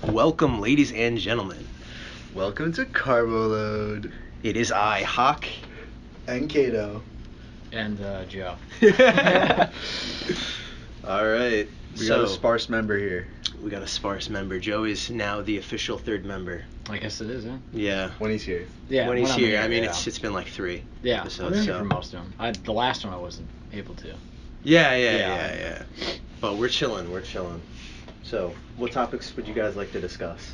Welcome, ladies and gentlemen. Welcome to Carbo Load. It is I, Hawk. And Cado. And Joe. All right. We got a sparse member here. We got a sparse member. Joe is now the official third member. I guess it is, yeah. Yeah. When he's here. Yeah. When he's I'm here. I mean, it's been like 3 Yeah. episodes. I'm So. here for most of them. The last one I wasn't able to. Yeah. But we're chilling. So, what topics would you guys like to discuss?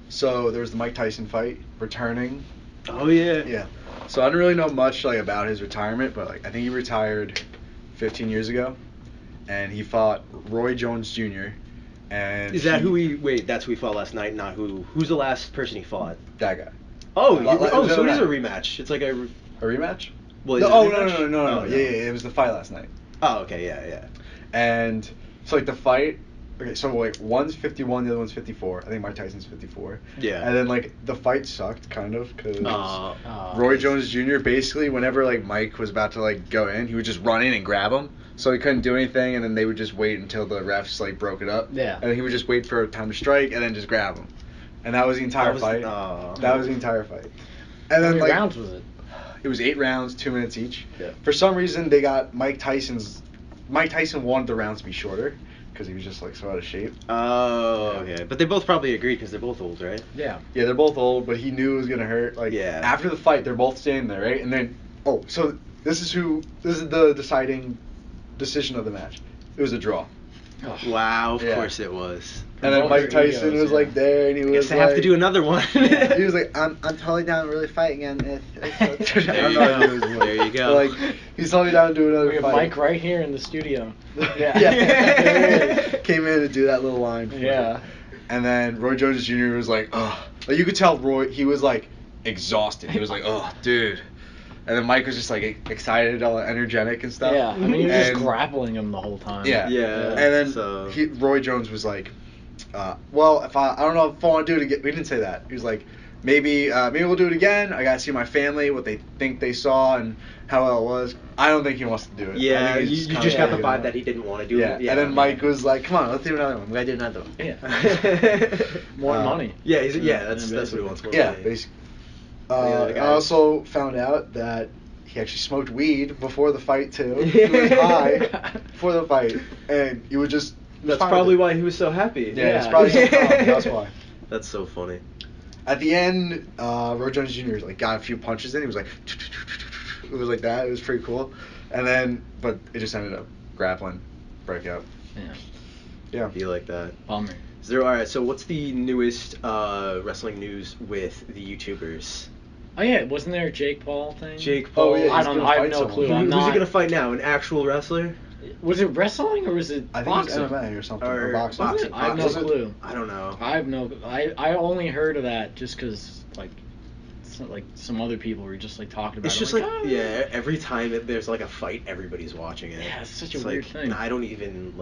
So there was the Mike Tyson fight returning. Oh yeah. Yeah. So I don't really know much about his retirement, but I think he retired 15 years ago, and he fought Roy Jones Jr. And Is that who he? Wait, that's who he fought last night. Not who? Who's the last person he fought? That guy. Oh, so it is a rematch. rematch. It's like a rematch? Well, No, is it a rematch? no. Oh, Yeah, it was the fight last night. Oh, okay, yeah. And so the fight. Okay, so one's 51, the other one's 54. I think Mike Tyson's 54. Yeah. And then the fight sucked kind of because Oh. Roy Jones Jr. basically whenever Mike was about to go in, he would just run in and grab him. So he couldn't do anything, and then they would just wait until the refs broke it up. Yeah. And then he would just wait for time to strike and then just grab him. And that was the entire fight. That was the entire fight. And How then many rounds was it? It was 8 rounds, 2 minutes each. Yeah. For some reason, they got Mike Tyson wanted the rounds to be shorter because he was just so out of shape. Oh, okay. But they both probably agreed because they're both old, right? Yeah. Yeah, they're both old, but he knew it was gonna hurt. Yeah. After the fight, they're both standing there, right? And then, so this is the deciding decision of the match. It was a draw. Oh. Wow, of Yeah. course it was. And then Mike Tyson egos, was yeah. there, and he I was guess they have to do another one. Yeah. He was like, I'm totally down to really fight again. There you go. He's totally down to do another We have fight. Mike right here in the studio. Yeah. Came in to do that little line for Yeah. him. And then Roy Jones Jr. was like, ugh. You could tell Roy, he was exhausted. He was like, oh, dude. And then Mike was just excited, all energetic and stuff. Yeah. I mean, he was just And- grappling him the whole time. Yeah. Yeah. And then Roy Jones was like, well, if I don't know if I want to do it again. We didn't say that. He was like, maybe we'll do it again. I gotta see my family, what they think they saw, and how well it was. I don't think he wants to do it. Yeah, I think you he's just got the kinda vibe that he didn't want to do Yeah. it. And then Mike was like, come on, let's do another one. We gotta do another one. Yeah. More money. Yeah, that's what he wants. More Yeah, money. basically. other I guys. also found out that he actually smoked weed before the fight too. He was high before the fight, and he would just. That's probably why he was so happy. Yeah, it's probably so calm. That's why. That's so funny. At the end, Roy Jones Jr. got a few punches in. He was like, it was like that. It was pretty cool. And then, but it just ended up grappling, breakout. Yeah. Yeah. Be like that. Bummer. Alright, so what's the newest wrestling news with the YouTubers? Oh yeah, wasn't there a Jake Paul thing? Jake Paul. Oh, yeah, I he's don't gonna know. I have fight no someone. clue. Who's I'm he not. gonna fight now? An actual wrestler? Was it wrestling or was it I think boxing? it's MMA or something. Or Or boxing. Was it? I have no Was it? clue. I don't know. I have no. I only heard of that just because some other people were just talking about It's it. just I'm "Oh, yeah. Every time there's a fight, everybody's watching it. Yeah, it's such a It's weird thing. And I don't even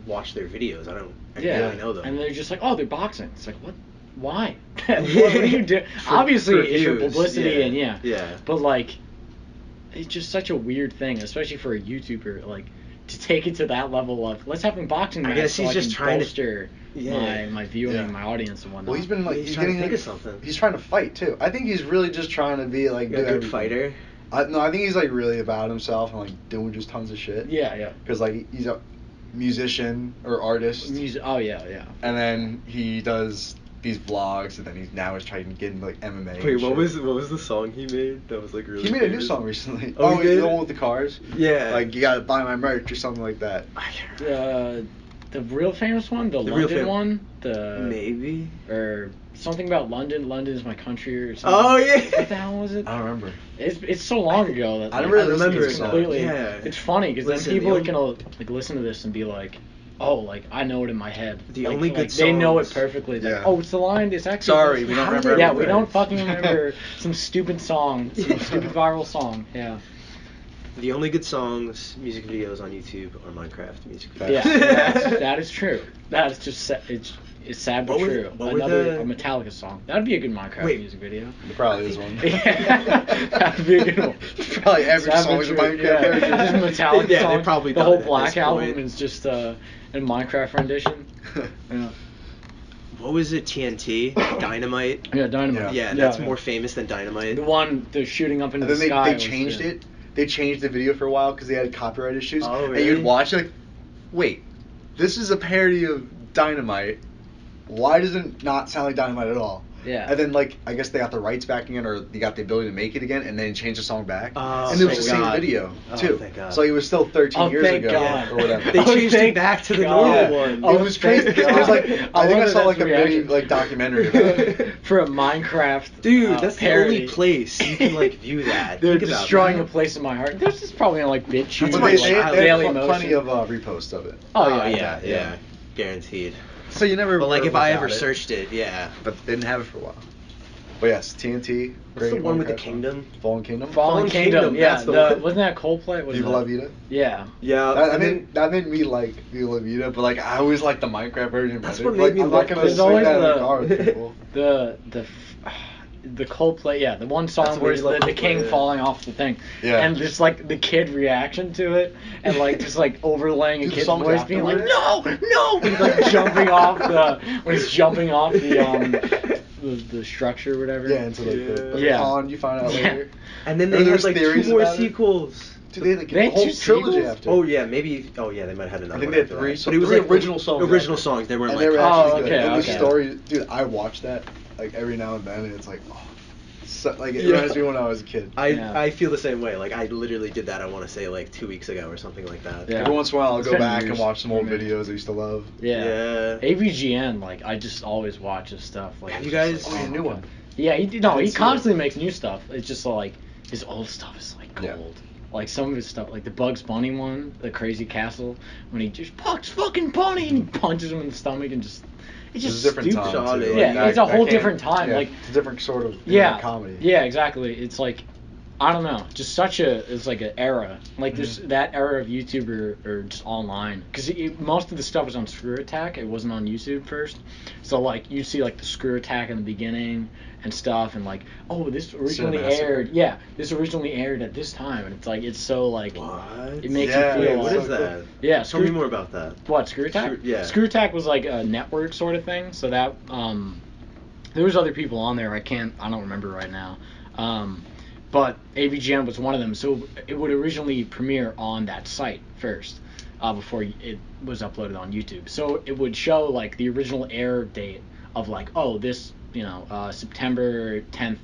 watch their videos. I Yeah, barely know them. and they're just oh, they're boxing. It's what? Why? what are you doing? Obviously, for it's for views, publicity yeah. and Yeah. But it's just such a weird thing, especially for a YouTuber. To take it to that level of let's have a boxing match. I guess so he's I just can trying to- bolster my viewing, Yeah. my audience, and whatnot. Well, he's been He's trying to think of something. He's trying to fight too. I think he's really just trying to be a good fighter. No, I think he's really about himself and doing just tons of shit. Yeah. Because he's a musician or artist. Music. Oh yeah. And then he does these vlogs, and then he's trying to get into MMA. Wait, and what shit. was the song he made? That was really. He made a new famous? song recently. Oh, he did? The one with the cars. Yeah. You gotta buy my merch or something like that. I can't remember. The real famous one, the real London one, Maybe. or something about London. London is my country or something. Oh yeah. What the hell was it? I don't remember. It's so long ago that I don't really remember it's it now. completely. Yeah. It's funny because then Listen, people the are gonna listen to this and be like, oh, I know it in my head. The only good they know it songs- perfectly. Yeah. Oh, it's the line. It's actually. Sorry, we don't How remember did- Yeah, every we don't word. fucking remember some stupid song, some stupid viral song. Yeah. The only good songs, music videos on YouTube are Minecraft music videos. Yeah, that is true. That is just it's sad but What were- true. what were Another the- a Metallica song. That'd be a good Minecraft Wait. music video. There probably is one. Yeah, that'd be a good one. Probably every Sad song but is a true, Minecraft yeah. version. Just Metallica Yeah, song. they probably the done whole it at Black this album point. is just a Minecraft rendition. Yeah. what was it? TNT, Dynamite. Yeah, Dynamite. Yeah, that's more famous than Dynamite. The one they're shooting up into And the then sky. they changed it. They changed the video for a while because they had copyright issues. Oh, And really? you'd watch it like, wait, this is a parody of Dynamite. Why does it not sound like Dynamite at all? Yeah. And then, like, I guess they got the rights back again, or they got the ability to make it again, and then change the song back. Oh, and it was the thank same God. video, Oh, too. thank God. So it was still 13 years thank ago, God. or whatever. They changed thank it back to the God. normal Yeah. one. Oh, It was crazy. thank It was like, God. I think I love saw, like, a that's mini, reaction. like, documentary about it. For a Minecraft Dude, that's parody. the only place you can like view that. They're Think about destroying that. a place in my heart. There's just probably like BitChute, But Well, they, like they, they Daily had plenty Motion. of reposts of it. Oh Oh yeah, yeah, guaranteed. So you never. But like were if I without ever it. searched it, yeah. But they didn't have it for a while. But yes, TNT. What's the great one with the Minecraft kingdom? Fallen Kingdom. Fallen Kingdom. Yeah, that's the one. wasn't that Coldplay? Was Viva it? La Vida. Yeah. Yeah, That made me like Viva La Vida, but like I always like the Minecraft version. That's better. what made Like, me I'm like- not gonna There's sing always that in the- the car with people. The Coldplay, yeah, the one That's song what where made it's me love the Coldplay, king yeah. falling off the thing, Yeah. and just like the kid reaction to it, and like just like overlaying Dude, a the kid's songs voice being like, afterwards. no, when he's like jumping off the structure or whatever. Yeah, into like the Yeah. pond. You find out Yeah. later. And then Or they had there's like 2 theories more about it. sequels. Dude, they had like They had a whole two trilogy sequels? after. Oh yeah, maybe. Oh yeah, they might have had another. I think one they had after three. that. So But it was three like original songs. Original after. songs. They weren't And like. they were Oh, actually okay, good. And the okay. story, dude, I watched that like every now and then, and it's like, oh, so, like it Yeah. reminds me when I was a kid. Yeah. I feel the same way. Like I literally did that. I want to say like 2 weeks ago or something like that. Yeah. Every once in a while, I'll It's go been back years and watch some old for me. videos I used to love. Yeah. Yeah. AVGN, like I just always watch his stuff. Like Have it's you just guys- like, Oh, yeah, my new God. one. Yeah, he I didn't he see constantly makes new stuff. It's just like his old stuff is like gold. Yeah. Like some of his stuff, like the Bugs Bunny one, the Crazy Castle, when he just Bugs fucking Bunny and he punches him in the stomach and just it's It's just a different stupid. time. Solid. Too. Yeah, Like, it's a that whole can't- different time, yeah, like- it's a different sort of Yeah, comedy. Yeah, exactly. It's like I don't know, just it's like an era. Like there's that era of YouTuber or just online, because most of the stuff was on Screw Attack. It wasn't on YouTube first, so like you see like the Screw Attack in the beginning and stuff, and like this originally Cinemassacre. aired. Yeah, this originally aired at this time, and it's like it's so like What? it makes Yeah, you feel. wait, What like, is that? Yeah, Tell me more about that. What, Screw Attack? Yeah. Screw Attack was like a network sort of thing. So that there was other people on there. I don't remember right now. But AVGN was one of them. So it would originally premiere on that site first, before it was uploaded on YouTube. So it would show like the original air date of like, this, September 10th,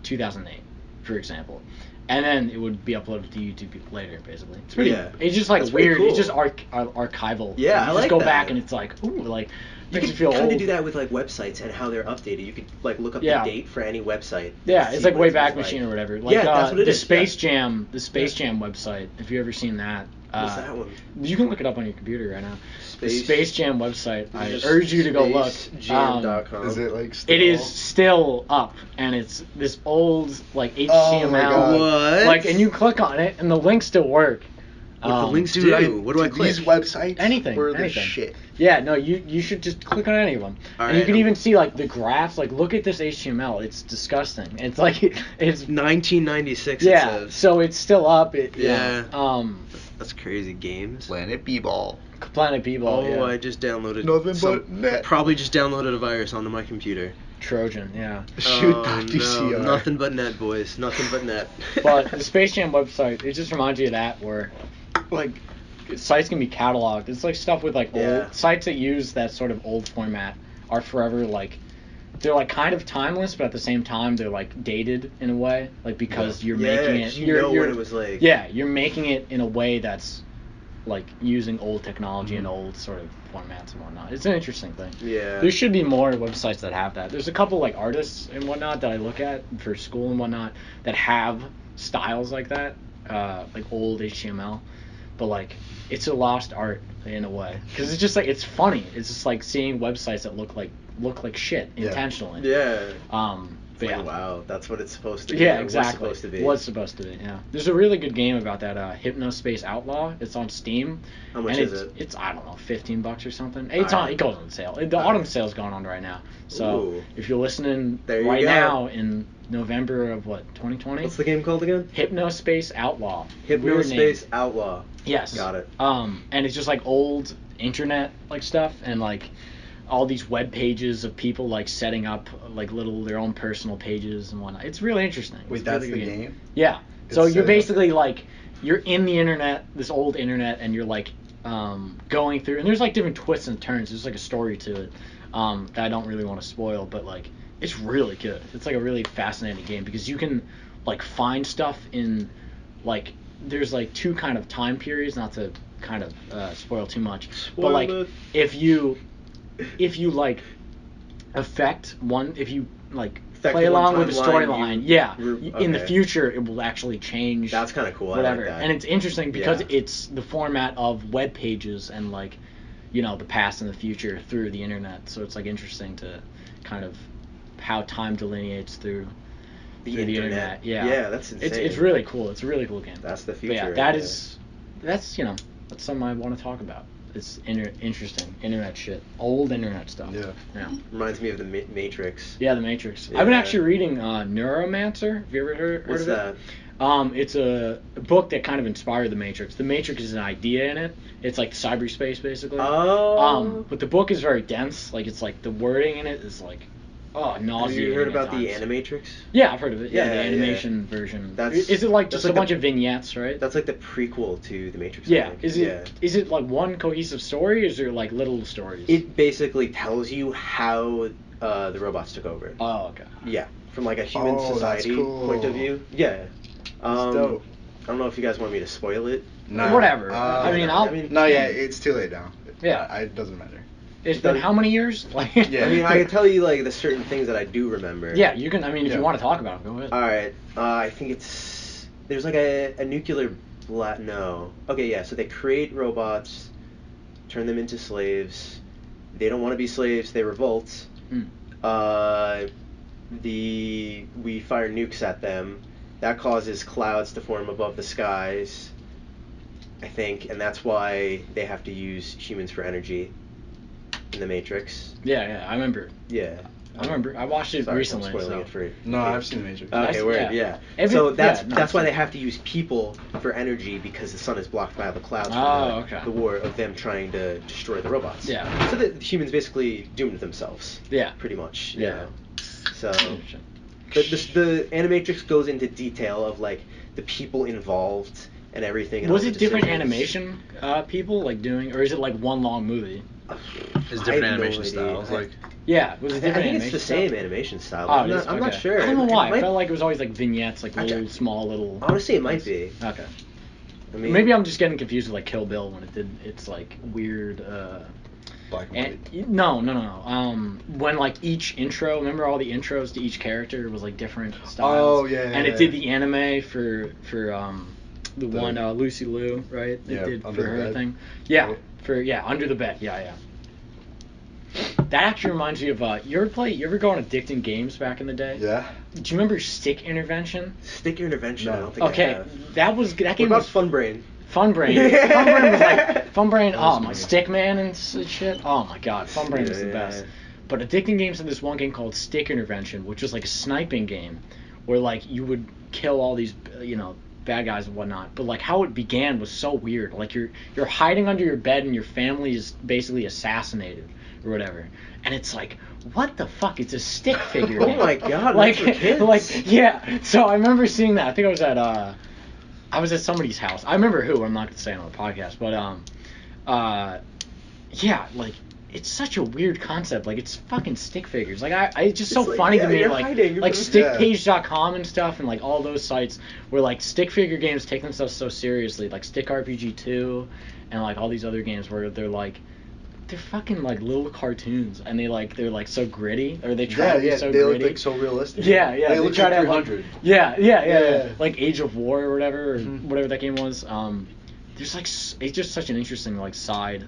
2008, for example. And then it would be uploaded to YouTube later, basically. It's pretty. Yeah. It's just like That's pretty weird. cool. It's just archival. Yeah, you I just like go that. back and it's like, ooh, like You makes can you feel kind old. of do that with like websites and how they're updated. You could like look up Yeah. the date for any website. Yeah, see it's like what it Wayback was Machine like. or whatever. Like, Yeah, that's what it the is, Space yeah. Jam, the Space Jam website. If you ever seen that, What's that one? You can look it up on your computer right now. The Space- Space Jam website. I Just urge you to go look. spacejam.com. Is it like still? It is still up, and it's this old like HTML. Oh my God. What? Like, and you click on it, and the links still work. What the links Dude, do? What do I click? These websites Anything, were the anything. shit. Yeah, no, you should just click on any of them, All and you right, can I'm- even see like the graphs. Like, look at this HTML. It's disgusting. It's like it's 1996. It yeah. says. So it's still up. Yeah. Yeah. That's crazy. Games. Planet B-Ball. Planet B-Ball. Oh, yeah. I just downloaded. Nothing but net. Probably just downloaded a virus onto my computer. Trojan. Yeah. Shoot.dcr. No, nothing but net, boys. Nothing but net. But the Space Jam website, it just reminds you of that, where like sites can be cataloged. It's like stuff with like Yeah. old sites that use that sort of old format are forever like they're like kind of timeless, but at the same time they're like dated in a way, like because you're making it. 'cause You're when it was like. yeah, you're making it in a way that's like using old technology and old sort of formats and whatnot. It's an interesting thing. Yeah. There should be more websites that have that. There's a couple like artists and whatnot that I look at for school and whatnot that have styles like that, like old HTML, but like it's a lost art in a way because it's just like it's funny. It's just like seeing websites that look like shit Yeah. intentionally. Yeah. But Like, yeah. wow, that's what it's supposed to be. Yeah, or exactly. What's supposed to be. What's supposed to be, yeah. There's a really good game about that, Hypnospace Outlaw. It's on Steam. How much and is it? It's I don't know, $15 or something. Alright. It goes on sale. The Alright. autumn sale's going on right now. So Ooh. if you're listening There you right go. now in November of 2020? What's the game called again? Hypnospace Outlaw. Weird name. Hypnospace Outlaw. Yes. Got it. And it's just like old internet like stuff and like all these web pages of people like setting up like their own personal pages and whatnot. It's really interesting. Wait, It's that's really the good game? Yeah. It's So you're setting up- basically like you're in the internet, this old internet, and you're like going through, and there's like different twists and turns. There's like a story to it that I don't really want to spoil, but like it's really good. It's like a really fascinating game because you can like find stuff in like there's like two kind of time periods, not to kind of spoil too much, but like if you like affect one, if you like play along with the storyline, in the future it will actually change. That's kind of cool. Whatever. I like that. And it's interesting because it's the format of web pages and like, you know, the past and the future through the internet. So it's like interesting to kind of how time delineates through the internet. Yeah. Yeah, that's insane. It's really cool. It's a really cool game. That's the But future. yeah, that's you know, that's something I want to talk about. It's interesting internet shit, old internet stuff. Yeah. Reminds me of the Matrix. Yeah, the Matrix. Yeah. I've been actually reading Neuromancer. Have you ever heard What's of it? that? It's a book that kind of inspired the Matrix. The Matrix is an idea in it. It's like cyberspace basically. Oh. But the book is very dense. Like it's like the wording in it is like, nauseating. Have you heard about the times. Animatrix? Yeah, I've heard of it. Yeah, Yeah, the yeah. animation version. That's- Is it like that's just like a the- bunch of vignettes, right? That's like the prequel to the Matrix. I Yeah. think. Is it like one cohesive story, or is there like little stories? It basically tells you how the robots took over. Oh, okay. Yeah, from like a human Oh, that's society cool. point of view. Yeah. dope. I don't know if you guys want me to spoil it. No. Whatever. I mean, No, yeah, it's too late now. Yeah. It doesn't matter. It's been how many years? Like. Yeah. I mean, I can tell you like the certain things that I do remember. Yeah, you can. I mean, if Yeah. you want to talk about it, go ahead. All right. I think there's like a nuclear no. Okay, yeah. So they create robots, turn them into slaves. They don't want to be slaves. They revolt. We fire nukes at them. That causes clouds to form above the skies, I think, and that's why they have to use humans for energy in the Matrix. Yeah, I remember. Yeah. I remember. I watched it Sorry, recently. I'm spoiling So. it for you. No, I've seen the Matrix. Okay, word, yeah. So that's why they have to use people for energy because the sun is blocked by the clouds from the war of them trying to destroy the robots. Yeah. So the humans basically doomed themselves. Yeah. Pretty much. Yeah. You know? So the Animatrix goes into detail of like the people involved and everything. And Was all it the different decisions. animation people like doing, or is it like one long movie? It's different I have no animation idea. styles. Like Yeah, was it I different think animation it's the style? same animation style. Oh, I'm not sure. I don't know why. It might- I felt like it was always like vignettes, like little small little. Honestly, it might be. Okay. I mean, Maybe I'm just getting confused with like Kill Bill when it did. It's like weird. Black and white. No. When like each intro, remember all the intros to each character was like different styles. Oh, yeah, And yeah, it did the anime for the one Lucy Liu, right? It Yeah, did Under for the her Bed. thing. Yeah, Under the Bed. Yeah. That actually reminds me of you ever go on Addicting Games back in the day? Yeah. Do you remember Stick Intervention? Stick Your Intervention. I No. don't think I Okay, have. that What game about was Fun Brain? Fun Brain. Fun Brain was like Fun Brain. Oh my, funny. Stickman and shit. Oh my god, Fun Brain was the Yeah. best. But Addicting Games had this one game called Stick Intervention, which was like a sniping game, where like you would kill all these bad guys and whatnot. But like how it began was so weird. Like you're hiding under your bed and your family is basically assassinated or whatever. And it's like, what the fuck? It's a stick figure. Oh game. my god, Like, that's for kids. like yeah. So I remember seeing that. I think I was at somebody's house. I remember who. I'm not gonna say it on the podcast, but yeah, like it's such a weird concept. Like it's fucking stick figures. Like it's just so It's like, funny to me. you're Like hiding, you're stickpage.com and stuff, and like all those sites where like stick figure games take themselves so seriously. Like Stick RPG 2 and like all these other games where they're fucking like little cartoons, and they're like so gritty, or they try to be so they gritty. look like so realistic. Yeah, They look try like to have, like- 300. Yeah. Like Age of War or whatever, or Mhm. whatever that game was. There's like it's just such an interesting like side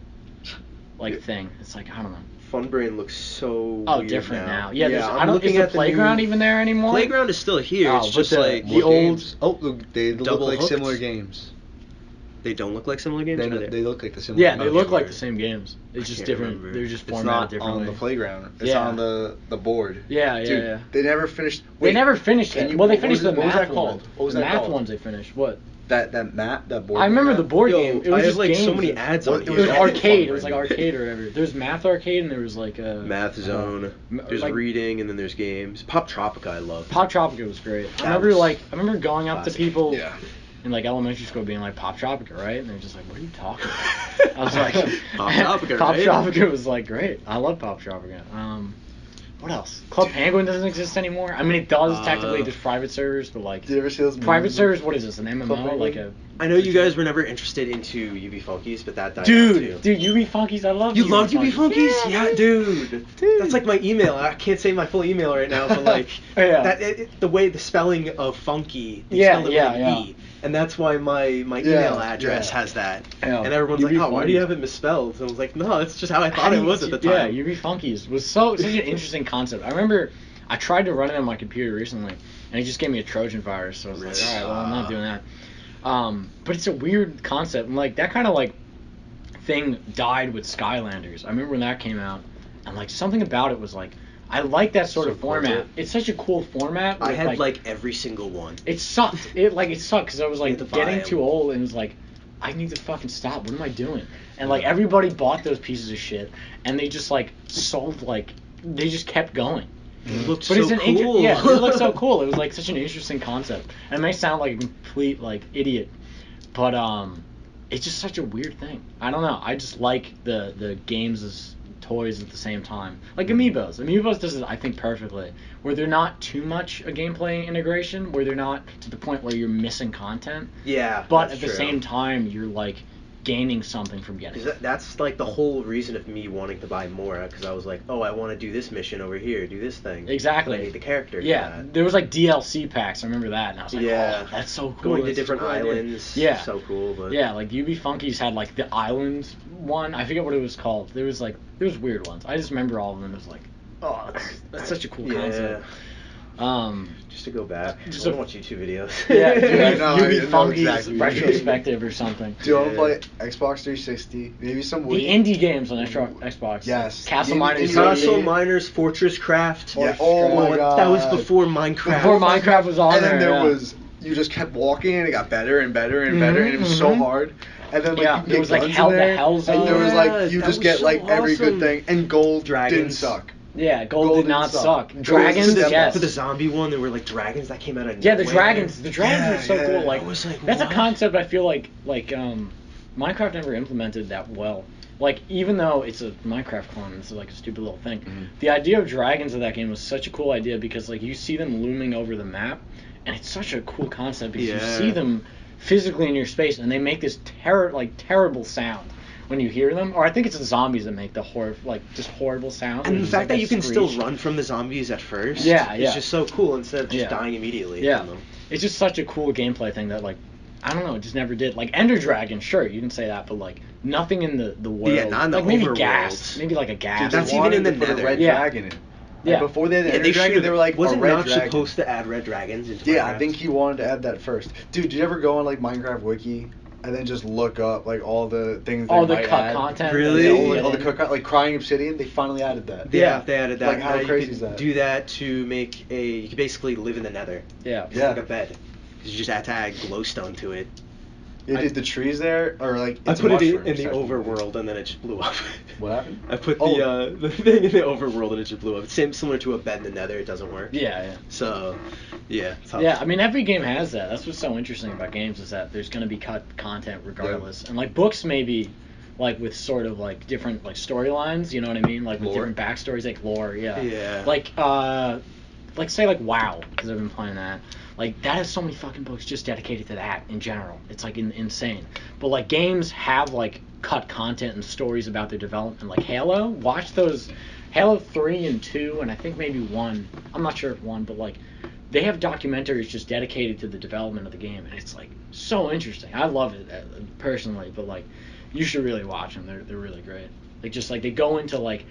thing. It's like I don't know. Fun Brain looks so weird Different now. Yeah, Yeah, I'm looking is the at the playground new- even there anymore? Playground is still here. Oh, It's but just the- like the old- They look Double like hooked? similar games. They don't look like similar games. They, or they look like the similar Yeah, games. they look like sure. the same games. It's I just can't different. remember. They're just It's formatted not differently. on the playground. It's Yeah. on the board. Yeah, Dude, yeah. They never finished. They never finished can it. you- Well, they what finished was the it- what was math that called? one. What was the that math called? ones they finished. What? that board. I remember the board Yo, game. It was I have just like games. so many ads on It It here. was Yeah. arcade. It was like arcade or whatever. There's Math Arcade and there was like a Math Zone. There's like- reading and then there's games. Pop Tropica I love. Pop Tropica was great. I That remember was I remember going up to classic. people Yeah. in like elementary school being like Pop Tropica, right? And they're just like, what are you talking about? I was like, Pop Tropica, Pop right? Tropica was like great. I love Pop Tropica. What else? Club Penguin doesn't exist anymore. I mean, it does technically. There's private servers, but like Did you ever see those private memes? servers. What is this? An MMO? Penguin? Like a I know you guys were never interested into UB Funkies, but that died out dude, too. UB Funkies. I love You loved UB Funkies? Yeah, dude. That's like my email. I can't say my full email right now, but like Yeah. the way the spelling of funky, they Yeah, spell it yeah, with an yeah. E. And that's why my email Yeah, address yeah. has that. Yeah. And everyone's UB like, "Oh, why do you Funkies. have it misspelled?" And I was like, "No, it's just how I thought it was at the time." Yeah, UB Funkies was such an interesting concept. I remember I tried to run it on my computer recently, and it just gave me a Trojan virus. So I was like, all right, well, I'm not doing that. But it's a weird concept, and like that kind of like thing died with Skylanders. I remember when that came out, and like something about it was like I like that sort So of format. corporate. It's such a cool format. I with, had like every single one. it sucked. It sucked because I was You like had to buy getting 'em. too old and it was like I need to fucking stop. What am I doing? And like everybody bought those pieces of shit and they just like sold like they just kept going. It looked But so it's an cool. yeah, it looked so cool. It was like such an interesting concept. And it may sound like a complete like idiot, but it's just such a weird thing. I don't know. I just like the games as toys at the same time. Like Amiibos. Amiibos does it I think perfectly. Where they're not too much a gameplay integration, where they're not to the point where you're missing content. Yeah, But that's at the true. same time you're like gaining something from getting it. That's like the whole reason of me wanting to buy more, because I was like, oh, I want to do this mission over here, do this thing. Exactly. I need the character. for Yeah, that. there was like DLC packs. I remember that, and I was like, Yeah. "Oh, that's so cool." Going to That's different such a cool idea." islands. Yeah, So cool, but yeah. Like UB Funkies had like the island one. I forget what it was called. There was weird ones. I just remember all of them. It was like, oh, that's such a cool concept. Just to go back, Just I a- want to watch YouTube videos. Yeah, Dude, I dude, know, UB I know Funkies exactly what you mean. retrospective or something. Do you want to Yeah. play Xbox 360? Maybe some The Wii? indie games on Xbox. Yes. Castle Indie- Miners. indie- Castle Yeah. Miners, Fortress Craft. Yeah. Oh my god. That was before Minecraft. Before Minecraft was on And then there. there yeah. was you just kept walking and it got better and better and better and it was so mhm. hard. And then like Yeah, you could there get was, like, guns Hell- in the there, Hell and there was Zone. like you That just was get so like every good awesome. thing and gold didn't Dragons. suck. Yeah, Gold Gold did not didn't suck. suck. Dragons, Gold- yes. For the zombie one, there were like dragons that came out of Yeah, the nowhere. dragons are Yeah, so yeah. cool. Like, I was like, that's what? a concept I feel like Minecraft never implemented that well. Like, even though it's a Minecraft clone, it's like a stupid little thing. Mhm. The idea of dragons in that game was such a cool idea because like you see them looming over the map, and it's such a cool concept because you Yeah. see them physically in your space, and they make this terrible sound when you hear them. Or I think it's the zombies that make the just horrible sound. And the It's fact like that you can still screech. run from the zombies at first, Yeah, yeah. is just so cool instead of just Yeah. dying immediately Yeah, from them. it's just such a cool gameplay thing that like I don't know, it just never did. Like Ender Dragon, sure, you can say that, but like nothing in the world. Yeah, not in the like maybe overworld. gas, maybe like a gas. Dude, that's they even in wanted the to put a Nether. red Yeah. dragon in. Yeah. Like, before they had the Yeah, Ender they Dragon, should. they were like wasn't a red not dragon. supposed to add red dragons into Yeah, I Minecraft? think he wanted to add that first. Dude, did you ever go on like Minecraft Wiki and then just look up like all the things all they the might cut add? content. Really? that they Yeah, get all the in. cook like Crying Obsidian, they finally added that. Yeah, they added that. Like, how Now you crazy could is that? do that to make you could basically live in the Nether. Yeah. It's Yeah. like a bed. 'Cause you just had to add glowstone to it. Yeah, dude, the trees there are like I it's put it in mushrooms, the actually. overworld and then it just blew up. What happened? I put Oh. the thing in the overworld and it just blew up. It's similar to a bed in the Nether. It doesn't work. Yeah, So, yeah. Tough. yeah. I mean, every game has that. That's what's so interesting about games is that there's gonna be cut content regardless. And like books, maybe, like with sort of like different like storylines. You know what I mean? Like with Lore. different backstories, like lore. Yeah. Yeah. Like say like WoW, because I've been playing that. Like that has so many fucking books just dedicated to that in general. It's like insane. But like games have like cut content and stories about their development. Like Halo, watch those Halo 3 and 2 and I think maybe 1. I'm not sure if 1, but like they have documentaries just dedicated to the development of the game and it's like so interesting. I love it personally, but like you should really watch them. They're really great. Like just like they go into like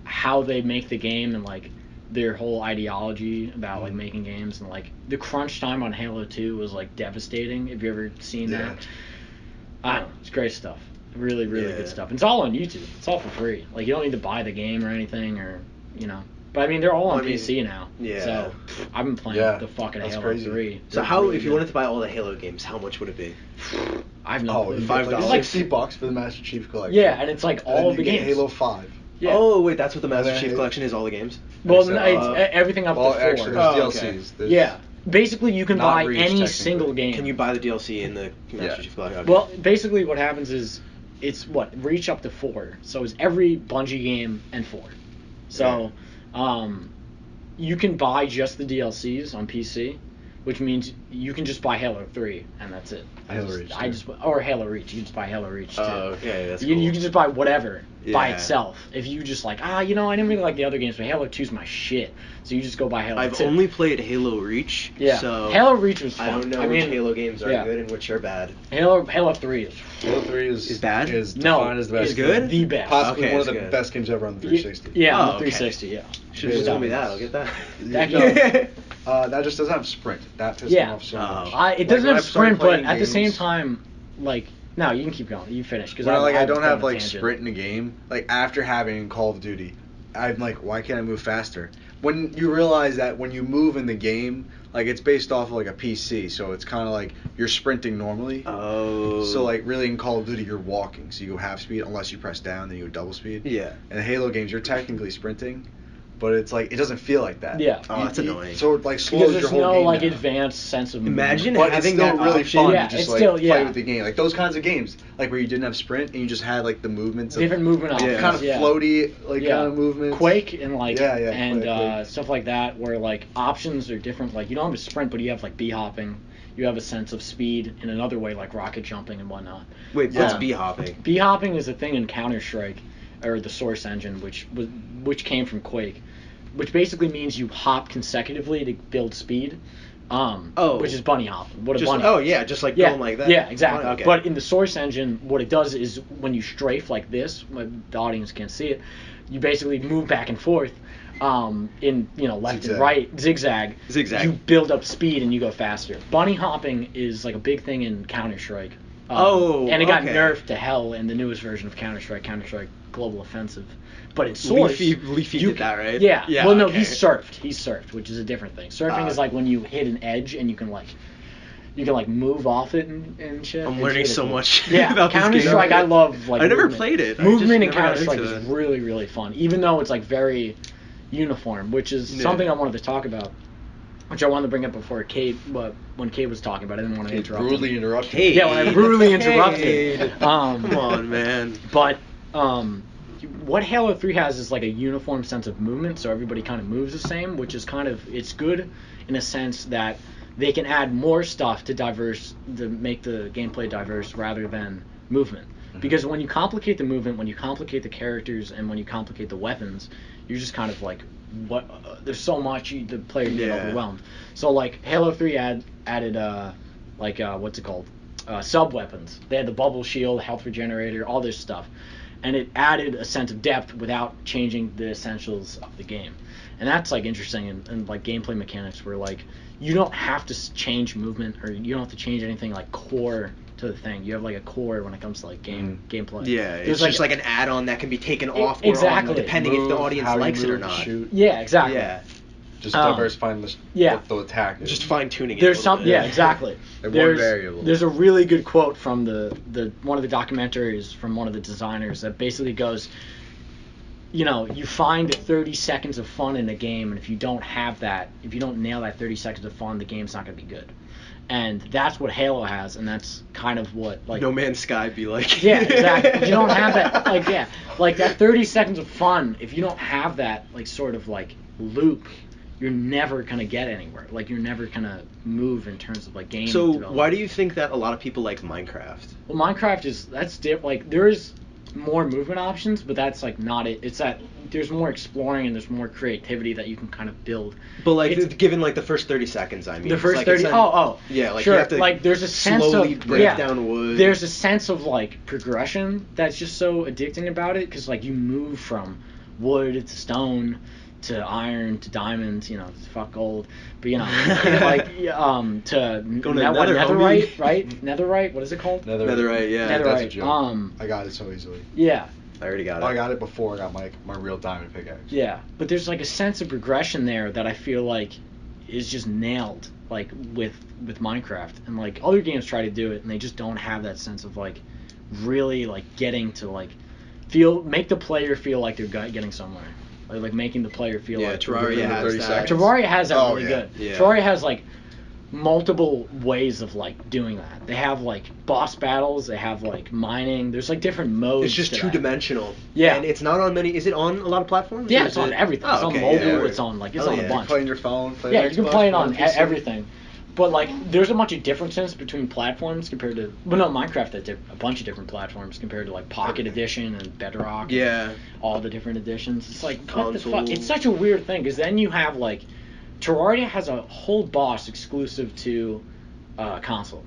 how they make the game and like their whole ideology about like making games and like the crunch time on Halo 2 was like devastating. Have you ever seen Yeah. that? I don't know. It's great stuff. Really Yeah. good stuff. And it's all on YouTube. It's all for free. Like you don't need to buy the game or anything or you know. But I mean, they're all on I mean, PC now. yeah. So I've been playing the fucking that's Halo crazy. 3. So They're how, really if you good. wanted to buy all the Halo games, how much would it be? I have no clue. you $5. get like Like- $60 for the Master Chief Collection. Yeah, and it's like And then all you the get games. Halo 5. Yeah. Oh wait, that's what the Master Yeah, Chief yeah. Collection is. All the games. Well, So, no, it's everything up Well, to 4. actually, Oh, there's okay. DLCs. There's, Yeah. Basically, you can Not buy Reach, any technically. single game. Can you buy the DLC in the Master Yeah. Chief Collection? Okay. Well, basically, what happens is it's Reach up to 4. So it's every Bungie game and 4. So, you can buy just the DLCs on PC, which means you can just buy Halo 3 and that's it. Or Halo Reach. You can just buy Halo Reach too. Oh, okay, that's you, cool. you can just buy whatever by Yeah. itself. If you just like, I didn't really like the other games, but Halo 2's my shit. So you just go buy Halo I've 2. only played Halo Reach. Yeah. So Halo Reach was fun. I don't know I which mean, Halo games are yeah. good and which are bad. Halo 3 is Halo 3 is bad? Is No, defined as the best. it's game. good? the best. Possibly Okay, one of it's the good. best games ever on the 360. Yeah, on Oh, the okay. 360, yeah. Should have just told me that. I'll get that. That just doesn't have sprint. That pisses Yeah. me off so Oh. much. It doesn't when have I started sprint, but playing at the same games- time, like, no, you can keep going. You finish. Because When I don't have a like tangent. sprint in a game, like after having Call of Duty, I'm like, why can't I move faster? When you realize that when you move in the game, like it's based off of like a PC, so it's kind of like you're sprinting normally. Oh. So like really in Call of Duty you're walking, so you go half speed unless you press down, then you go double speed. Yeah. In the Halo games you're technically sprinting, but it's like it doesn't feel like that. Yeah. Oh, that's annoying. So it like slows Because your there's whole no game like down. advanced sense of movement. Imagine But it's having still that really option. fun Yeah, to just it's like still- fight yeah. with the game. Like those kinds of games, like where you didn't have sprint and you just had like the movements of different movement options. Yeah. kind of yeah. floaty like Yeah. kind of movements. Quake and like and Quake. stuff like that, where like options are different. Like you don't have a sprint, but you have like bee hopping. You have a sense of speed in another way, like rocket jumping and whatnot. Wait, what's Yeah. bee hopping? Bee hopping is a thing in Counter-Strike, or the Source engine, which came from Quake, which basically means you hop consecutively to build speed. Which is bunny hopping. What a Just, bunny. oh yeah, just like going like that. Yeah, exactly. Okay. But in the Source engine, what it does is when you strafe like this, the audience can't see it, you basically move back and forth in left Zigzag. and right, zigzag. Zigzag. You build up speed and you go faster. Bunny hopping is like a big thing in Counter-Strike. And it got okay. nerfed to hell in the newest version of Counter-Strike Global Offensive. But in Source, Leafy you did that, right? Yeah. Yeah, Well, no, okay. he's surfed, which is a different thing. Surfing is like when you hit an edge and you can move off it and shit. I'm It's learning really so cool. much Yeah, about this Counter-Strike, game. I love like. I never movement. played it. I Movement just in never got Counter-Strike into is it. really, really fun, even though it's like very uniform, which is Yeah. something I wanted to talk about, which I wanted to bring up before Cade, but when Cade was talking about it, I didn't want to interrupt him. Brutally interrupted. Hey. Yeah, when I brutally interrupted. Hey. Come on, man. But what Halo 3 has is like a uniform sense of movement, so everybody kind of moves the same, which is it's good in a sense that they can add more stuff to make the gameplay diverse rather than movement. Because when you complicate the movement, when you complicate the characters, and when you complicate the weapons, you're just kind of like, there's so much, the player get overwhelmed. So like Halo 3 added what's it called? Sub weapons. They had the bubble shield, health regenerator, all this stuff. And it added a sense of depth without changing the essentials of the game. And that's like interesting in like gameplay mechanics where like you don't have to change movement, or you don't have to change anything like core to the thing. You have like a core when it comes to like gameplay. Yeah, There's it's just like an add-on that can be taken off or exactly. on, depending if the audience how you likes it or move, not. shoot. Yeah, exactly. Yeah, Just diversifying what the attack is. just fine-tuning it. There's a little some, bit. yeah, exactly. And one variable. There's a really good quote from the one of the documentaries from one of the designers that basically goes, you find 30 seconds of fun in a game, and if you don't nail that 30 seconds of fun, the game's not going to be good. And that's what Halo has, and that's kind of what like No Man's Sky be like. Yeah, exactly. You don't have that like that 30 seconds of fun. If you don't have that like sort of like loop, you're never gonna get anywhere. Like you're never gonna move in terms of like game. So development. why do you think that a lot of people like Minecraft? Well, Minecraft that's different. Like there's more movement options, but that's like not it. It's that there's more exploring and there's more creativity that you can kind of build. But like given like the first 30 seconds, I mean. The first like, 30. it's not- Oh. Yeah, like sure. you have to like there's a sense slowly of break down wood. There's a sense of like progression that's just so addicting about it, because like you move from wood to stone to iron to diamonds, fuck gold, but like to Going to netherite, right? Netherite, what is it called? Netherite, yeah. That's a Netherite. joke. I got it so easily. Yeah. I already got it. I got it before I got my real diamond pickaxe. Yeah, but there's like a sense of progression there that I feel like is just nailed, like with Minecraft, and like other games try to do it and they just don't have that sense of like really like getting to like make the player feel like they're getting somewhere, like making the player feel like Terraria has that. Terraria has that really yeah. good. Yeah. Terraria has like multiple ways of like doing that. They have like boss battles, they have like mining, there's like different modes. It's just to that. two-dimensional. Yeah. And it's not on many. Is it on a lot of platforms? Yeah, or it's is on it- everything. Oh, It's on okay, mobile, yeah. it's on like it's Oh, on yeah. a You You bunch. can play on your phone. Play Yeah, on you can Xbox, play it on PC. everything. But like, there's a bunch of differences between platforms compared to. Well, no, Minecraft had a bunch of different platforms compared to like Pocket Edition and Bedrock. Yeah. And all the different editions. It's like what the fuck? Console. It's such a weird thing because then you have like, Terraria has a whole boss exclusive to console.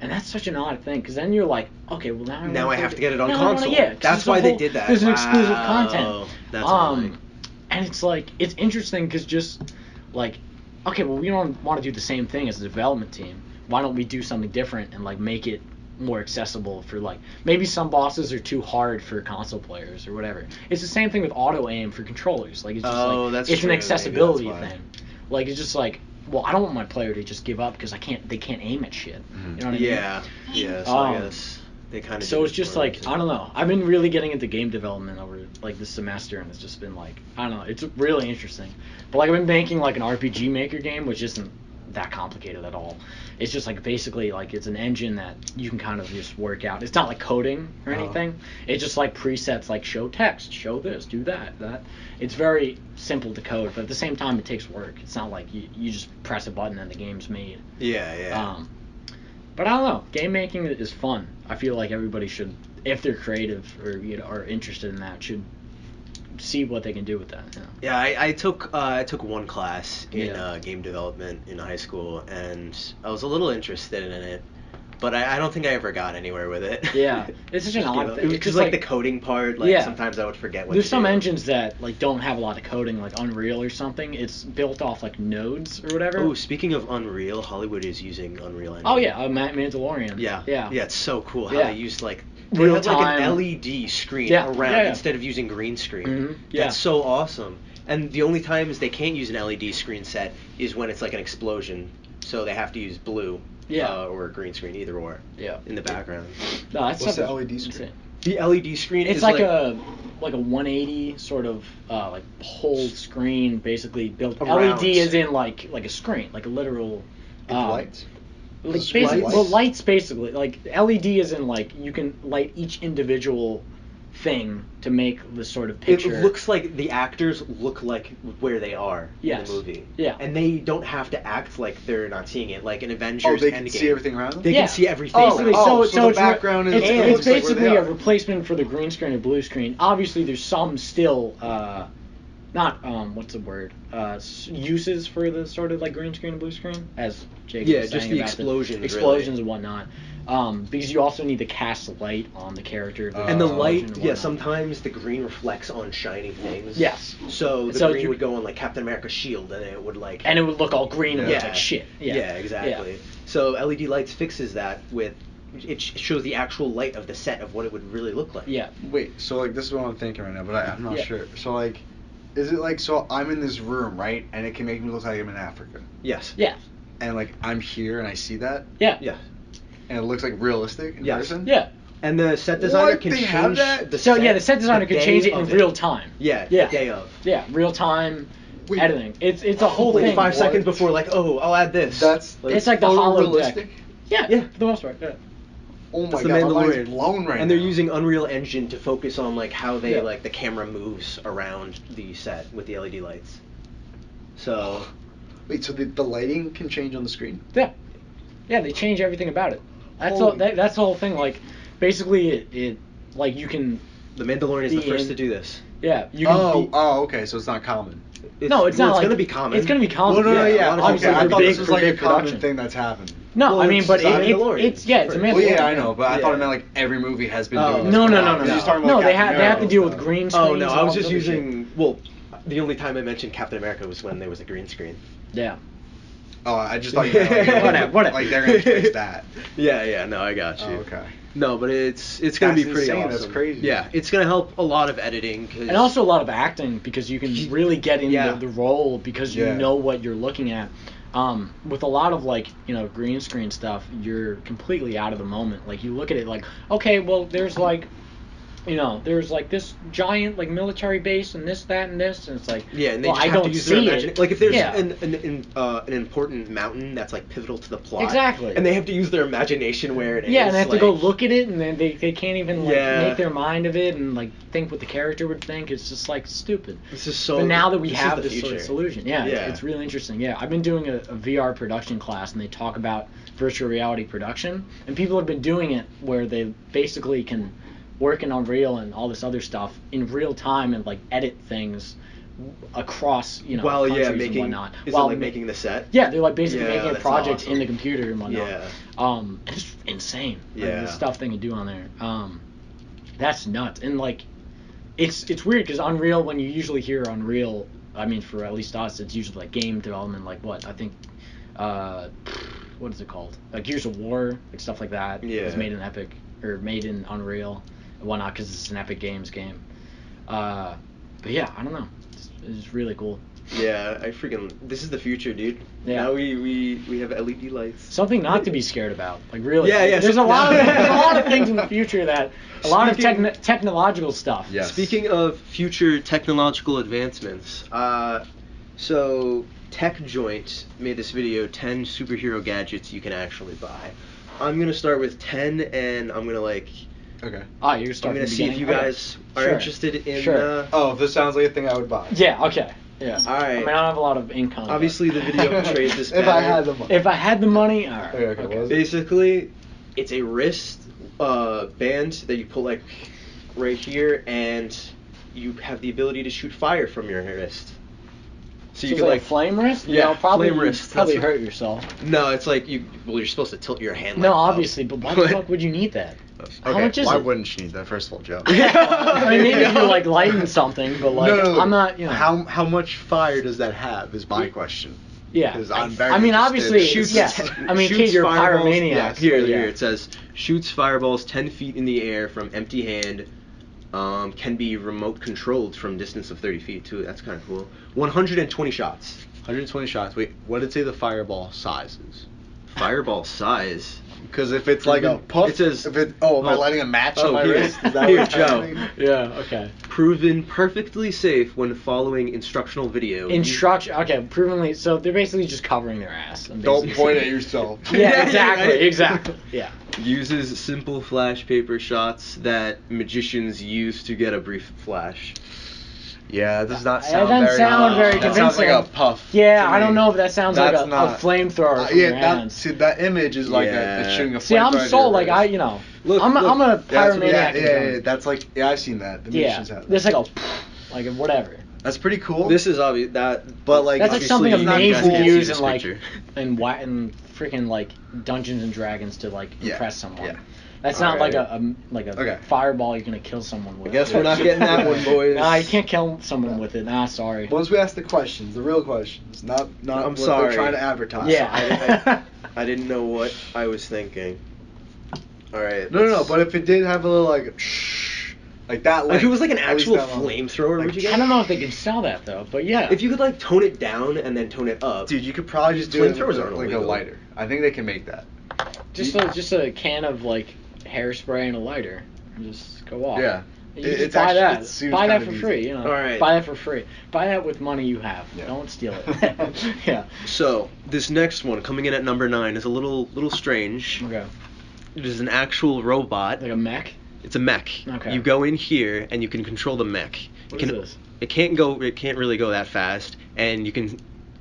And that's such an odd thing, because then you're like, okay, well now I have to get it on now I wanna- console. Yeah, 'cause That's there's a why they whole- did that. There's an exclusive Wow. content. That's annoying. And it's like, it's interesting because just like, okay, well we don't want to do the same thing as a development team. Why don't we do something different and like make it more accessible for like, maybe some bosses are too hard for console players or whatever. It's the same thing with auto aim for controllers. Like it's just like, that's it's true. an Maybe accessibility that's why. thing. Like it's just like, well, I don't want my player to just give up because they can't aim at shit. Mm-hmm. You know what I mean? Yeah. So I Um, guess they kind of. So it's just like, I don't know. I've been really getting into game development over like this semester, and it's just been like, I don't know. It's really interesting. But like I've been making like an RPG Maker game, which isn't that complicated at all. It's just like basically like it's an engine that you can kind of just work out. It's not like coding or anything. It's just like presets like show text, show this, do that. It's very simple to code, but at the same time it takes work. It's not like you just press a button and the game's made. Yeah. But I don't know. Game making is fun. I feel like everybody should, if they're creative or are interested in that, should see what they can do with that. You know? Yeah, I took one class in Yeah. game development in high school, and I was a little interested in it, but I don't think I ever got anywhere with it. Yeah, it's such an odd thing. Because like the coding part, like Yeah. sometimes I would forget what There's to some do. engines that like don't have a lot of coding, like Unreal or something. It's built off like nodes or whatever. Oh, speaking of Unreal, Hollywood is using Unreal Engine. Oh yeah, Mandalorian. Yeah. Yeah. Yeah, it's so cool how Yeah. they use like Real had, like time. an LED screen Yeah, around yeah, yeah. instead of using green screen. Mhm, yeah. That's so awesome. And the only times they can't use an LED screen set is when it's like an explosion, so they have to use blue. Yeah. Or a green screen, either or. Yeah. In the background. No, that's What's the something- LED screen? insane. The LED screen It's is like a 180 sort of like whole screen basically built. Around. LED is in like a screen, like a literal. With lights? Like Lights? basically, well, lights basically. Like LED is in like you can light each individual thing to make the sort of picture. It looks like the actors look like where they are Yes. in the movie. Yeah. And they don't have to act like they're not seeing it. Like in Avengers Oh, they can Endgame. see everything around them? They Yeah. can see everything. Basically, Oh, so so the it's background is- it's, it it's looks like where basically they a are. replacement for the green screen and blue screen. Obviously, there's some still not what's the word uses for the sort of like green screen and blue screen, as Jake Yeah, was just saying the about explosions, explosions really. and whatnot. Because you also need to cast light on the character. And the explosion light, and yeah, whatnot. sometimes the green reflects on shiny things. Yes. So the So green you- would go on like Captain America's shield, and it would like. And it would look all green and yeah, look like shit. Yeah, exactly. So LED lights fixes that with. It shows the actual light of the set of what it would really look like. Yeah. Wait, so like this is what I'm thinking right now, but I'm not Yeah. sure. So like, is it like, so I'm in this room, right? And it can make me look like I'm in Africa. Yes. Yeah. And like, I'm here and I see that? Yeah. Yeah. And it looks like realistic in Yes. person? Yeah. And the set designer What? can They change have that? the So set yeah, the set designer the can change day it in of real time. Yeah, Yeah. the day of. Yeah, real time Wait. editing. It's a whole Like thing. 5 What? seconds before, like, oh, I'll add this. That's It's like the holodeck. realistic. Yeah, Yeah. for the most part. Yeah. Oh my It's god, the my Mandalorian. mind's blown right and they're now. using Unreal Engine to focus on like how they Yeah. like the camera moves around the set with the LED lights. So Wait, so the lighting can change on the screen? Yeah. Yeah, they change everything about it. That's Holy- all. That's the whole thing. Like, basically, it like you can. the Mandalorian is the The first in- to do this. Yeah, you can. Okay, so it's not common. No, it's not like gonna be common. It's gonna be common. Well, no, yeah, yeah, a lot of obviously okay, I for thought big- this was for like a big common production. thing that's happened. No, Well, I mean, it's but the Mandalorian it's yeah, it's a first. Mandalorian. Well, yeah, I know, but I thought Yeah. it meant like every movie has been Oh, doing this. No, for no, a no, while. no, I'm no. just talking about No, they Captain have to deal with America. green screens. Oh no, and I all was this just other shit. using. Well, the only time I mentioned Captain America was when there was a green screen. Yeah. Oh, I just thought you meant Whatever. like they're gonna fix that. Yeah, no, I got you. Oh, okay. No, but it's gonna That's be pretty insane, awesome. that's crazy. Yeah, it's gonna help a lot of editing. And also a lot of acting, because you can really get in the role, because you know what you're looking at. With a lot of green screen stuff, you're completely out of the moment. Like, you look at it like, okay, well, there's this giant military base and this, that, and this, and it's like, and they well, just I have don't to use see their it. Like, if there's Yeah. an important mountain that's pivotal to the plot, Exactly. and they have to use their imagination where it is. Yeah, and they have to go look at it, and then they can't even make their mind of it and think what the character would think. It's just stupid. This is so. But now that we this have is the this sort of future. solution, it's really interesting. Yeah, I've been doing a VR production class, and they talk about virtual reality production, and people have been doing it where they basically can work in Unreal and all this other stuff in real time and edit things across countries and whatnot. Is it making the set? Yeah, they're basically making a that's project awesome. in the computer and whatnot. Yeah. It's insane. Yeah. The stuff they can do on there. That's nuts. And it's weird because Unreal, when you usually hear Unreal, I mean, for at least us, it's usually game development, I think, what is it called? Gears of War, stuff like that. Yeah. It's made in Epic, or made in Unreal and whatnot, because it's an Epic Games game. But yeah, I don't know. It's really cool. Yeah, this is the future, dude. Yeah. Now we have LED lights. Something not to be scared about. Really. Yeah. There's a lot of things in the future that a lot of technological stuff. Yeah. Speaking of future technological advancements, so Tech Joint made this video, 10 superhero gadgets you can actually buy. I'm gonna start with 10, and I'm gonna Okay. You're starting. I'm gonna see if you guys are interested in. Oh, this sounds like a thing I would buy. Yeah. Okay. Yeah. All right. I mean, I don't have a lot of income. Obviously, the video portrays this better. If I had the money. If I had the money, all right. Okay. What was it? Basically, it's a wrist band that you put right here, and you have the ability to shoot fire from your wrist. So you it's can a flame wrist? Yeah, probably flame wrist. Probably That's hurt yourself. No, it's you're supposed to tilt your hand. No, up. obviously, but why the fuck would you need that? Okay, How much is why it? wouldn't you need that, first of all, Joe? I mean, maybe if you're lighting something, but No. I'm not. How much fire does that have? Is my question. Yeah. 'Cause I'm very I mean, interested. obviously, I mean, Cade, you're a fireballs- pyromaniac. Yeah, so, here, yeah. it says shoots fireballs 10 feet in the air from empty hand. Can be remote controlled from distance of 30 feet too. That's kind of cool. 120 shots. 120 shots. Wait, what did it say the fireball size is? Fireball size. Because if it's like a puff, It says- am I lighting a match on my here. wrist? Is that Here, what's Joe. happening? Yeah. Okay. Proven perfectly safe when following instructional video. Okay, provingly. So they're basically just covering their ass. and Don't basically point at saying- yourself. Yeah, exactly, Right? exactly. Yeah. Uses simple flash paper shots that magicians use to get a brief flash. Yeah, that does not It sound doesn't very. sound very That sounds like a convincing. puff. Yeah, to I don't me. know if that sounds like That's a not- flamethrower from your Yeah, hands. that image is like Yeah. a shooting a See, I'm flamethrower sold. at your wrist. Look, I'm a pyromaniac. Yeah, that's like I've seen that. The Yeah, magicians have that. there's like a whatever. That's pretty cool. This is obvious. That, But, like, That's like something obviously, you guys amazing can't to see use this in picture. in freaking Dungeons and Dragons to Yeah, impress someone. yeah. That's not like Alright. a Okay. fireball you're gonna kill someone with. I guess we're not getting that one, boys. Nah, you can't kill someone with it. Nah, sorry. Once we ask the questions, the real questions, not I'm what sorry. they're trying to advertise. Yeah. I didn't know what I was thinking. All right. No. But if it did have a little like that, if it was like an at least actual that long. flamethrower, Like, would you get? I don't know if they can sell that though, but yeah. If you could tone it down and then tone it up. Dude, you could probably just do it Flamethrowers with aren't like a illegal. lighter. I think they can make that. just a can of hairspray and a lighter, and just go off. Yeah. You It- just it's buy actually- that. it seems Buy that kind for of free. easy. You know. All right. Buy that for free. Buy that with money you have. Yeah. Don't steal it. Yeah. So this next one, coming in at number 9, is a little strange. Okay. It is an actual robot. Like a mech. It's a mech. Okay. You go in here and you can control the mech. What it can, is this? It can't really go that fast, and you can.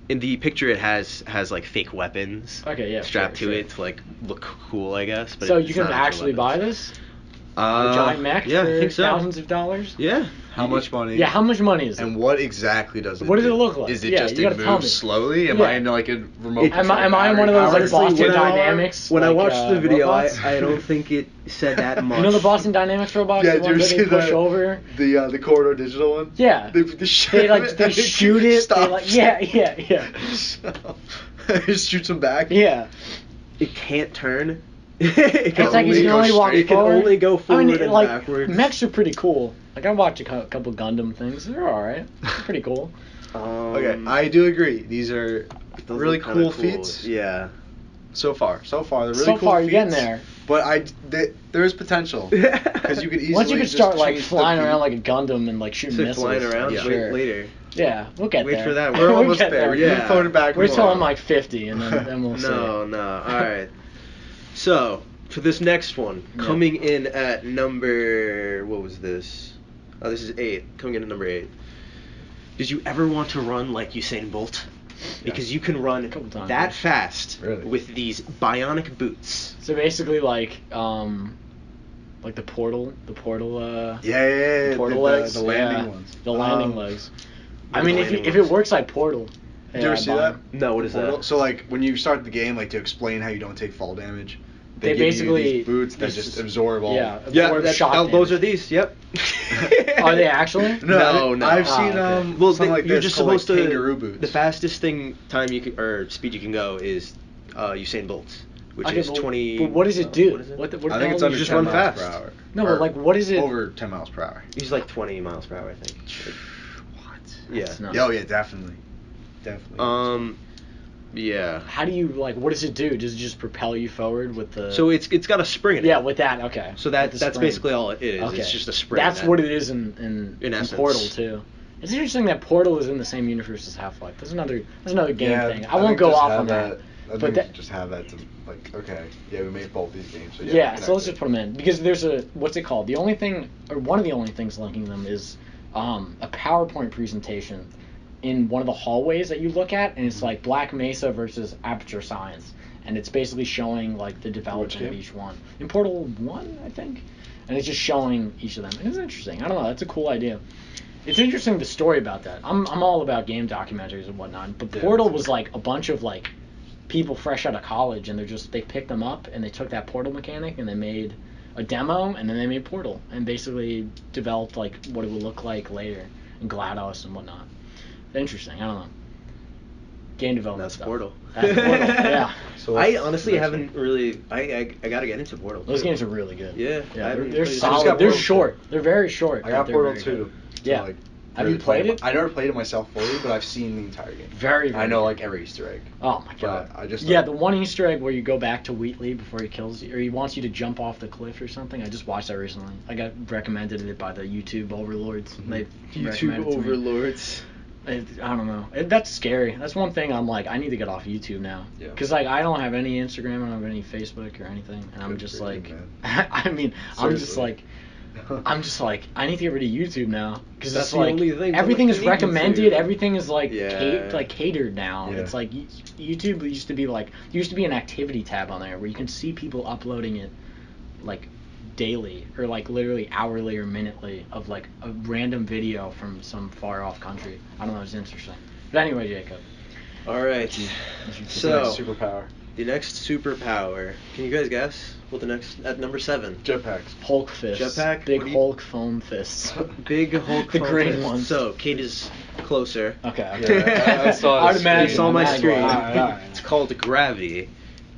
In the picture, it has like fake weapons. Okay, yeah, strapped sure, to sure. it to look cool, I guess. But So it's you can not actually buy weapons. this? A giant mech Yeah, for I think so. thousands of dollars? Yeah. How much money? Yeah, how much money is it? And what exactly does it What does do? it look like? Is it Yeah, just you it gotta tell moves me. slowly? Am Yeah. I in like a remote It- control Am I in one of those battery like powered? Boston when I- Dynamics? When I like, watched the video, robots? I don't think it said that much. You know the Boston Dynamics robots? Yeah, the did you ones see that they push the over? the corridor digital one? Yeah. They shoot They it and shoot it. They stops. yeah. So, Just shoots him back. Yeah. It can't turn. It's like only you can go only walk straight. It can forward. only go forward and like, backwards. mechs are pretty cool. Like, I watched a couple Gundam things. They're alright. They're pretty cool. Okay, I do agree. These are those really look kinda cool feats. Yeah. So far, they're really So cool far, feats. you're getting there. But there is potential because you could easily Once you could just start, like, change the flying beat. around like a Gundam and, like, shooting So missiles. flying around Yeah. Sure. later. Yeah, we'll get Wait there. for that. We're We'll almost get there. Yeah. We're floating back. We're and telling forth. like 50, and then we'll see. No. All right. So for this next one, Yeah. coming in at number, what was this? Oh, this is 8. Coming in at number 8. Did you ever want to run like Usain Bolt? Because you can run couple times, that yeah. fast Really? with these bionic boots. So basically, like the portal. Yeah. Portal the, legs. The landing yeah, ones. The landing legs. I the mean, landing if it ones. works like Portal. Did you ever see that? No, what is Portal? that? So like when you start the game, like to explain how you don't take fall damage, They give you basically- these boots that this just is- absorb all. Yeah. Yeah, absorb shock those damage. are these. Yep. Are they actually? No. I've Ah, seen okay. Well, something like you're this just called, supposed like, to. kangaroo boots. The fastest time you can, or speed you can go is Usain Bolt's, which Okay, is but- 20. But what does it do? What is it? What the I think it's hell under is just 10 run miles fast. per hour. No, Or but like, what is it? over 10 miles per hour. He's like 20 miles per hour, I think. What? Yeah. That's nuts. Oh yeah, definitely. Yeah. How do you like? What does it do? Does it just propel you forward with the? So it's got a spring in it. yeah, with that. Okay. So With the that's spring. basically all it is. Okay. It's just a spring. That's what it is in essence. Portal too. It's interesting that Portal is in the same universe as Half-Life. That's another game Yeah, thing. I won't go off on that. I But think that- just have that to like okay, yeah, we made both these games. So Yeah, we so let's connected. just put them in because there's a what's it called? The only thing, or one of the only things linking them is a PowerPoint presentation in one of the hallways that you look at, and it's like Black Mesa versus Aperture Science, and it's basically showing like the development of game? each one. In Portal 1, I think, and it's just showing each of them, and it's interesting. I don't know, that's a cool idea. It's interesting the story about that. I'm all about game documentaries and whatnot, but Yeah, Portal that's was like a bunch of like people fresh out of college, and they picked them up and they took that Portal mechanic and they made a demo, and then they made Portal and basically developed like what it would look like later in GLaDOS and whatnot. Interesting. I don't know. Game development That's stuff. Portal. That's Portal. Yeah. So I what's honestly the next haven't really. I gotta get into Portal. Those too. games are really good. Yeah, I Yeah. They're, haven't they're played- I just got solid. They're Portal 2. short. They're very short. I got but they're Portal very 2. good. to, Yeah. like, Have really you played play it? I never played it myself fully, but I've seen the entire game. Very, very I know good. like every Easter egg. Oh my god! But I just Yeah, the one Easter egg where you go back to Wheatley before he kills you, or he wants you to jump off the cliff or something. I just watched that recently. I got recommended it by the YouTube overlords. They YouTube recommended it to me. overlords. I don't know. That's scary. That's one thing I'm like, I need to get off YouTube now. Yeah. Because like I don't have any Instagram, I don't have any Facebook or anything, and I'm Good just for you, like, man. I mean, Seriously. I'm just like, I need to get rid of YouTube now because That's it's the like only thing everything that is you need recommended, YouTube. everything is like Yeah. catered now. Yeah. It's like YouTube used to be an activity tab on there where you can see people uploading it like daily or like literally hourly or minutely of like a random video from some far off country. I don't know, it's interesting. But anyway, Jacob. All right. what's your- So superpower. the next superpower. Can you guys guess what the next at number 7? Jetpacks. Hulk fists. Jetpack? Big What do you- Hulk foam fists. Big Hulk. The foam green fist. ones. So Cade is closer. Okay. Yeah, I saw I'd the imagine. You saw my Imagine. screen. Alright. It's called gravity,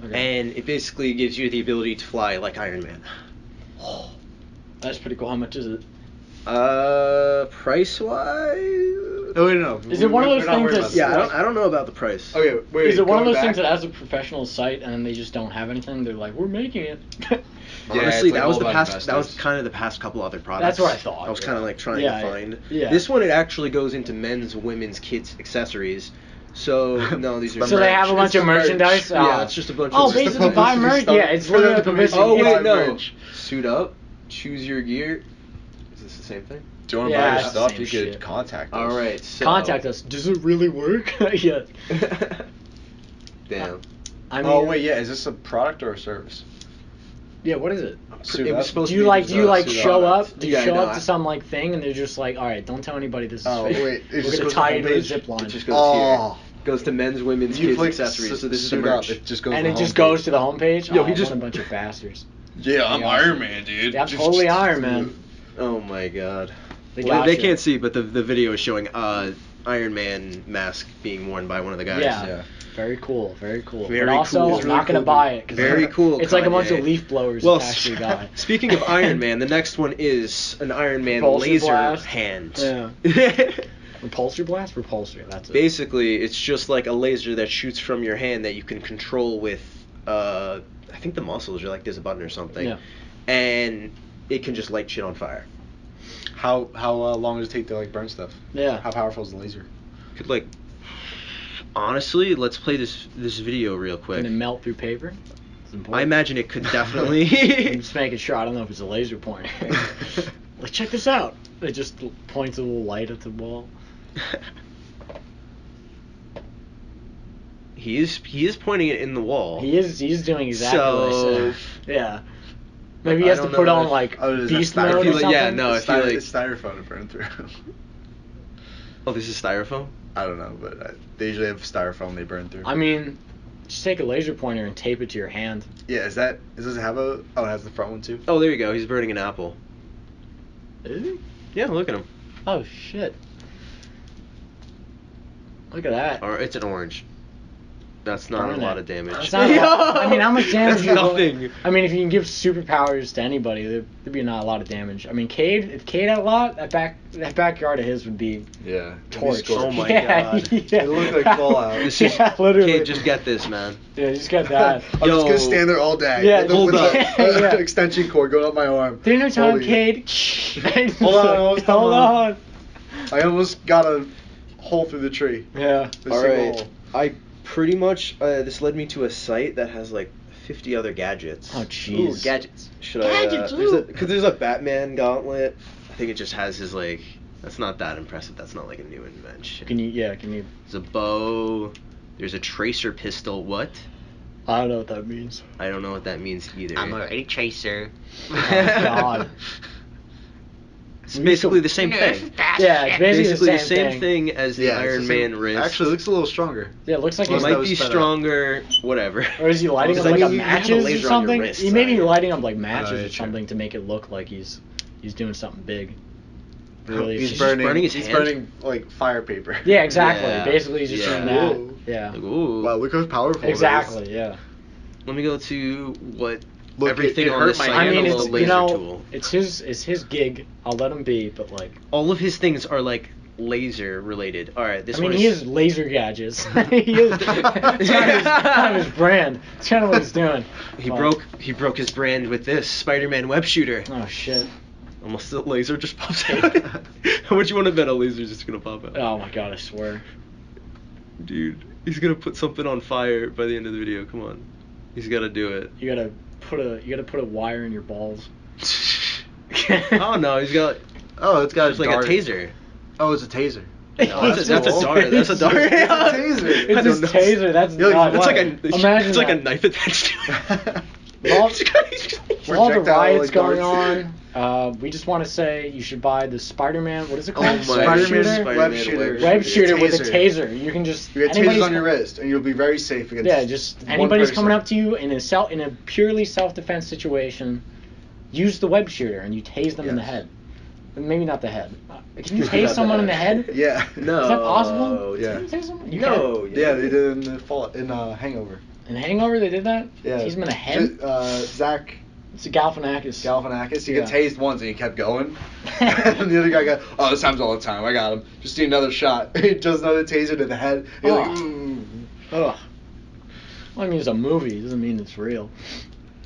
Okay. and it basically gives you the ability to fly like Iron Man. That's pretty cool. How much is it? Price wise. Oh wait, no. Is it one of those things that's- Yeah, like- I don't know about the price. Okay, wait. Is it one of going those back- things that has a professional site and they just don't have anything? They're like, we're making it. Yeah, Honestly, it's like that was all the about past. That was investors. kind of the past couple other products. That's what I thought, I was yeah. kind of like trying Yeah, to find. yeah. This one, it actually goes into men's, women's, kids accessories. So no, these are. So they have a bunch of merch. merchandise? Yeah, it's just a bunch Oh, of. basically the buy publicity merch? stuff. Yeah, it's For them literally to a publicity. Oh buy wait, no. merch. Suit up, choose your gear. Is this the same thing? Do you want to Yeah, buy it's your the stuff? same You shit. could contact us. All right. So, Contact us. Does it really work? Yeah. Damn. I mean, Oh wait, yeah. Is this a product or a service? Yeah, what is it? Suit It was up? supposed Do to you be like just do you a like suit show product. up? Do you Yeah, show no, up to some like thing and they're just like, all right, don't tell anybody this is Oh, fake. wait, it We're just gonna goes tie to you to a homepage? zip line. It just goes Oh. here. Goes to men's, women's, You kids click accessories. So this is the suit up, merch. it just goes. And to it the just homepage. goes to the homepage. Yo, Oh, he just- what a bunch of bastards. Yeah, I'm Yeah. Iron Man, dude. Yeah, totally Iron Man. Oh my god. They Well, got they you. can't see, but the video is showing Iron Man mask being worn by one of the guys. Yeah. Very cool. Very cool. Very but also, cool. I'm not gonna buy it. 'Cause Very cool. It's like a bunch Kanye. of leaf blowers Well, attached to a guy. speaking of Iron Man, the next one is an Iron Man Repulsor laser blast? hand. Yeah. Repulsor blast? Repulsor. That's it. Basically, it's just like a laser that shoots from your hand that you can control with, I think the muscles. You're like, there's a button or something. Yeah. And it can just light shit on fire. How long does it take to like burn stuff? Yeah. How powerful is the laser? Could like, honestly, let's play this video real quick. Can it melt through paper? It's important. I imagine it could definitely. I'm just making sure. I don't know if it's a laser pointer. Like, check this out. It just points a little light at the wall. He is pointing it in the wall. He's doing exactly what I So- said. Yeah. Maybe he has I to don't put know on if- like Oh, is that beast styrofoam? mode or I feel like- something. yeah, no, I It's feel like- it's styrofoam to burn through. Oh, this is styrofoam? I don't know, but they usually have styrofoam they burn through. I mean, just take a laser pointer and tape it to your hand. Yeah, does it have a? Oh, it has the front one too. Oh, there you go. He's burning an apple. Is he? Yeah, look at him. Oh shit! Look at that. Or it's an orange. That's not Darn a lot it. of damage. That's not a lot. I mean, how much damage? That's you will- nothing. I mean, if you can give superpowers to anybody, there'd be not a lot of damage. I mean, Cade, if Cade had a lot, that backyard of his would be Yeah. torched. Oh my yeah, God. Yeah. It looked like Fallout. This is, Yeah, literally. Kid, just get this, man. Yeah, just got that. I'm just Yo. gonna stand there all day. Yeah, with hold the up. Yeah. extension cord going up my arm. Dinner time, Holy- Cade. Hold on, Hold on. I almost got a hole through the tree. Yeah. A All single right. hole. I pretty much this led me to a site that has like 50 other gadgets. Oh jeez. gadgets. Should Gadgets, I? ooh. Because there's a Batman gauntlet. I think it just has his like. That's not that impressive. That's not like a new invention. Can you? There's a bow. There's a tracer pistol. What? I don't know what that means. I don't know what that means either. a tracer. Oh God. It's basically the same thing. Yeah, it's basically the same thing as the Yeah, it's Iron the same- Man wrist. Actually, it looks a little stronger. Yeah, it looks like it he's that might was be sped up. stronger. Whatever. Or is he lighting Because up I like mean, a you have a matches or laser on your something? wrist, He may be so- lighting up like matches Oh, or yeah, something sure. to make it look like he's doing something big. Really, He's it's just burning. burning his he's hand? burning like fire paper. Yeah, exactly. Yeah. Basically, he's just Yeah. doing that. Whoa. Yeah. Like, ooh. Wow, look how powerful. it is. Exactly. Yeah. Let me go to what Look, everything it on hurt this my site I hand mean, is a it's a little you laser know, tool. it's his gig. I'll let him be, but like, All of his things are like laser related. All right, this I mean, one he is is laser gadgets. He is. It's kind of his brand. It's kind of what he's doing. He But- broke his brand with this Spider-Man web shooter. Oh shit. Almost the laser just pops out. How much you want to bet a laser's just gonna pop out? Oh my god, I swear. Dude, he's gonna put something on fire by the end of the video. Come on, he's gotta do it. You gotta put a wire in your balls. Oh no, he's got Oh, it's got just like a dart. taser. Oh, it's a taser. No, that's a cool. dart. That's a dart. It's a taser. It's I his don't know. taser. That's Yo, not. It's like Imagine it's like a that. knife attached to it. Well, He's just- With all the Projectile, riots like, going darts. on, we just want to say you should buy the Spider-Man. What is it Oh called? my Spider-Man shooter? shooter. Web shooter. Web shooter with a taser. taser. You can just You get anybody's tasers on your wrist, and you'll be very safe against. Yeah, just one anybody's person. coming up to you in a purely self-defense situation. Use the web shooter and you tase them in the Yes. head. Maybe not the head. Can you Not tase the someone in the head. head? Yeah. No. Is that possible? Yeah. Can you tase someone? You No. Yeah, they did in the Hangover. can. In Hangover, they did that. Yeah. Tase them in the head. Zach It's a Galifianakis. Galifianakis. He Yeah. got tased once and he kept going. And the other guy got, oh, this happens all the time. I got him. Just need another shot. He does another taser to the head. He's like, Oh. ooh. Ugh. Well, I mean, it's a movie. It doesn't mean it's real.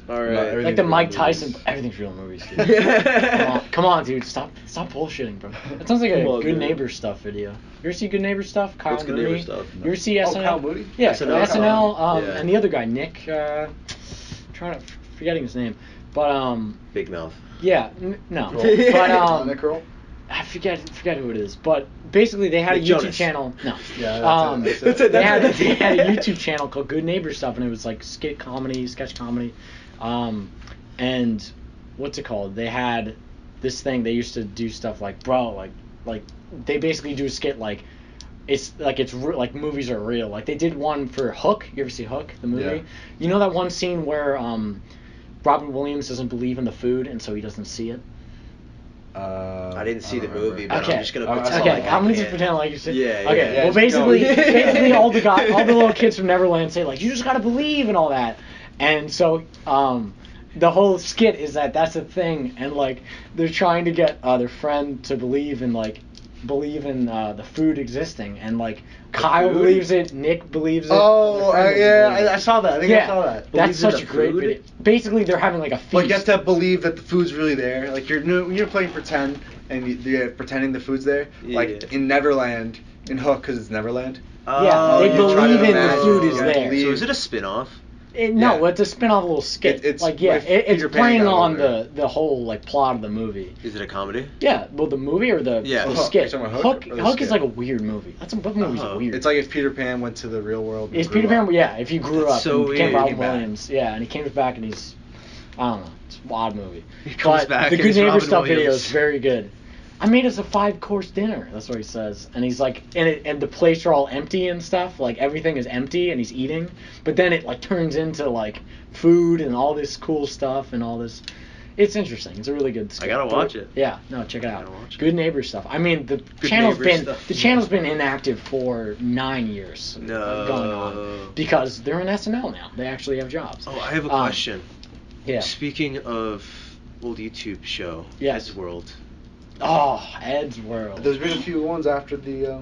All No, right. everything's Like the real Mike movies. Tyson. Everything's real in movies, dude. Come on, dude. Stop bullshitting, bro. That sounds like a Come on, Good dude. Neighbor stuff video. You ever see Good Neighbor stuff? Kyle What's Good Neighbor Mooney? stuff? You ever see SNL? Kyle Mooney? Yeah, SNL. SNL. Yeah. And the other guy, Nick. Trying to forgetting his name, but Big mouth. yeah, no, Kroll. but Nick Kroll? I forget who it is, but basically they had Nick a YouTube Jonas. channel. No, Yeah, they that's it. they had a YouTube channel called Good Neighbor Stuff, and it was like sketch comedy, and what's it called? They had this thing. They used to do stuff like, bro, like they basically do a skit like like movies are real. Like they did one for Hook. You ever see Hook, the movie? Yeah. You know that one scene where Robin Williams doesn't believe in the food, and so he doesn't see it. I didn't see the don't remember. movie, but Okay. I'm just gonna I pretend saw Okay, like it. I'm gonna I just can't. pretend like you said. Yeah, yeah, Okay. yeah. Well, Just go. basically, all the little kids from Neverland say like, you just gotta believe and all that, and so the whole skit is that that's the thing, and like they're trying to get their friend to believe in the food existing, and like Kyle food? believes it, Nick believes it. Oh, and their friend doesn't yeah, believe it. I saw that. I think I saw that. That's Believes in such the a great food? video. Basically, they're having like a feast. Like you have to believe that the food's really there. Like you're playing pretend and you're pretending the food's there. Like Yeah. in Neverland, in Hook, because it's Neverland. Yeah, they you're trying to believe in the imagine- food is you there. believe- So is it a spin-off? No, Yeah. it's a spin-off little skit. It's like yeah, with it's Peter Pan playing got on over the whole like plot of the movie. Is it a comedy? Yeah, well, the movie or the Yeah. the Hook. skit. You're talking about Hook, Hook or the Hook is skit? like a weird movie. That movie's Oh. weird. It's like if Peter Pan went to the real world. and It's grew Peter Pan. up. Yeah, if you grew That's up so and became weird. Robin Came back. Williams. Yeah, and he comes back and he's, I don't know, it's an odd movie. He comes But back the and Good it's Neighbor Robin Stuff video Williams. is very good. I made us a 5-course dinner. That's what he says, and he's like, and the plates are all empty and stuff. Like everything is empty, and he's eating. But then it like turns into like food and all this cool stuff and all this. It's interesting. It's a really good. I gotta watch it. Yeah, no, check it out. gotta watch it. Good Neighbor Stuff. I mean, the Good channel's Neighbor been Stuff. the channel's been inactive for 9 years. No. Going on because they're in SNL now. They actually have jobs. Oh, I have a Um, question. Yeah. Speaking of old YouTube show, Yes. World. Oh, Ed's World. There's been a few ones after the.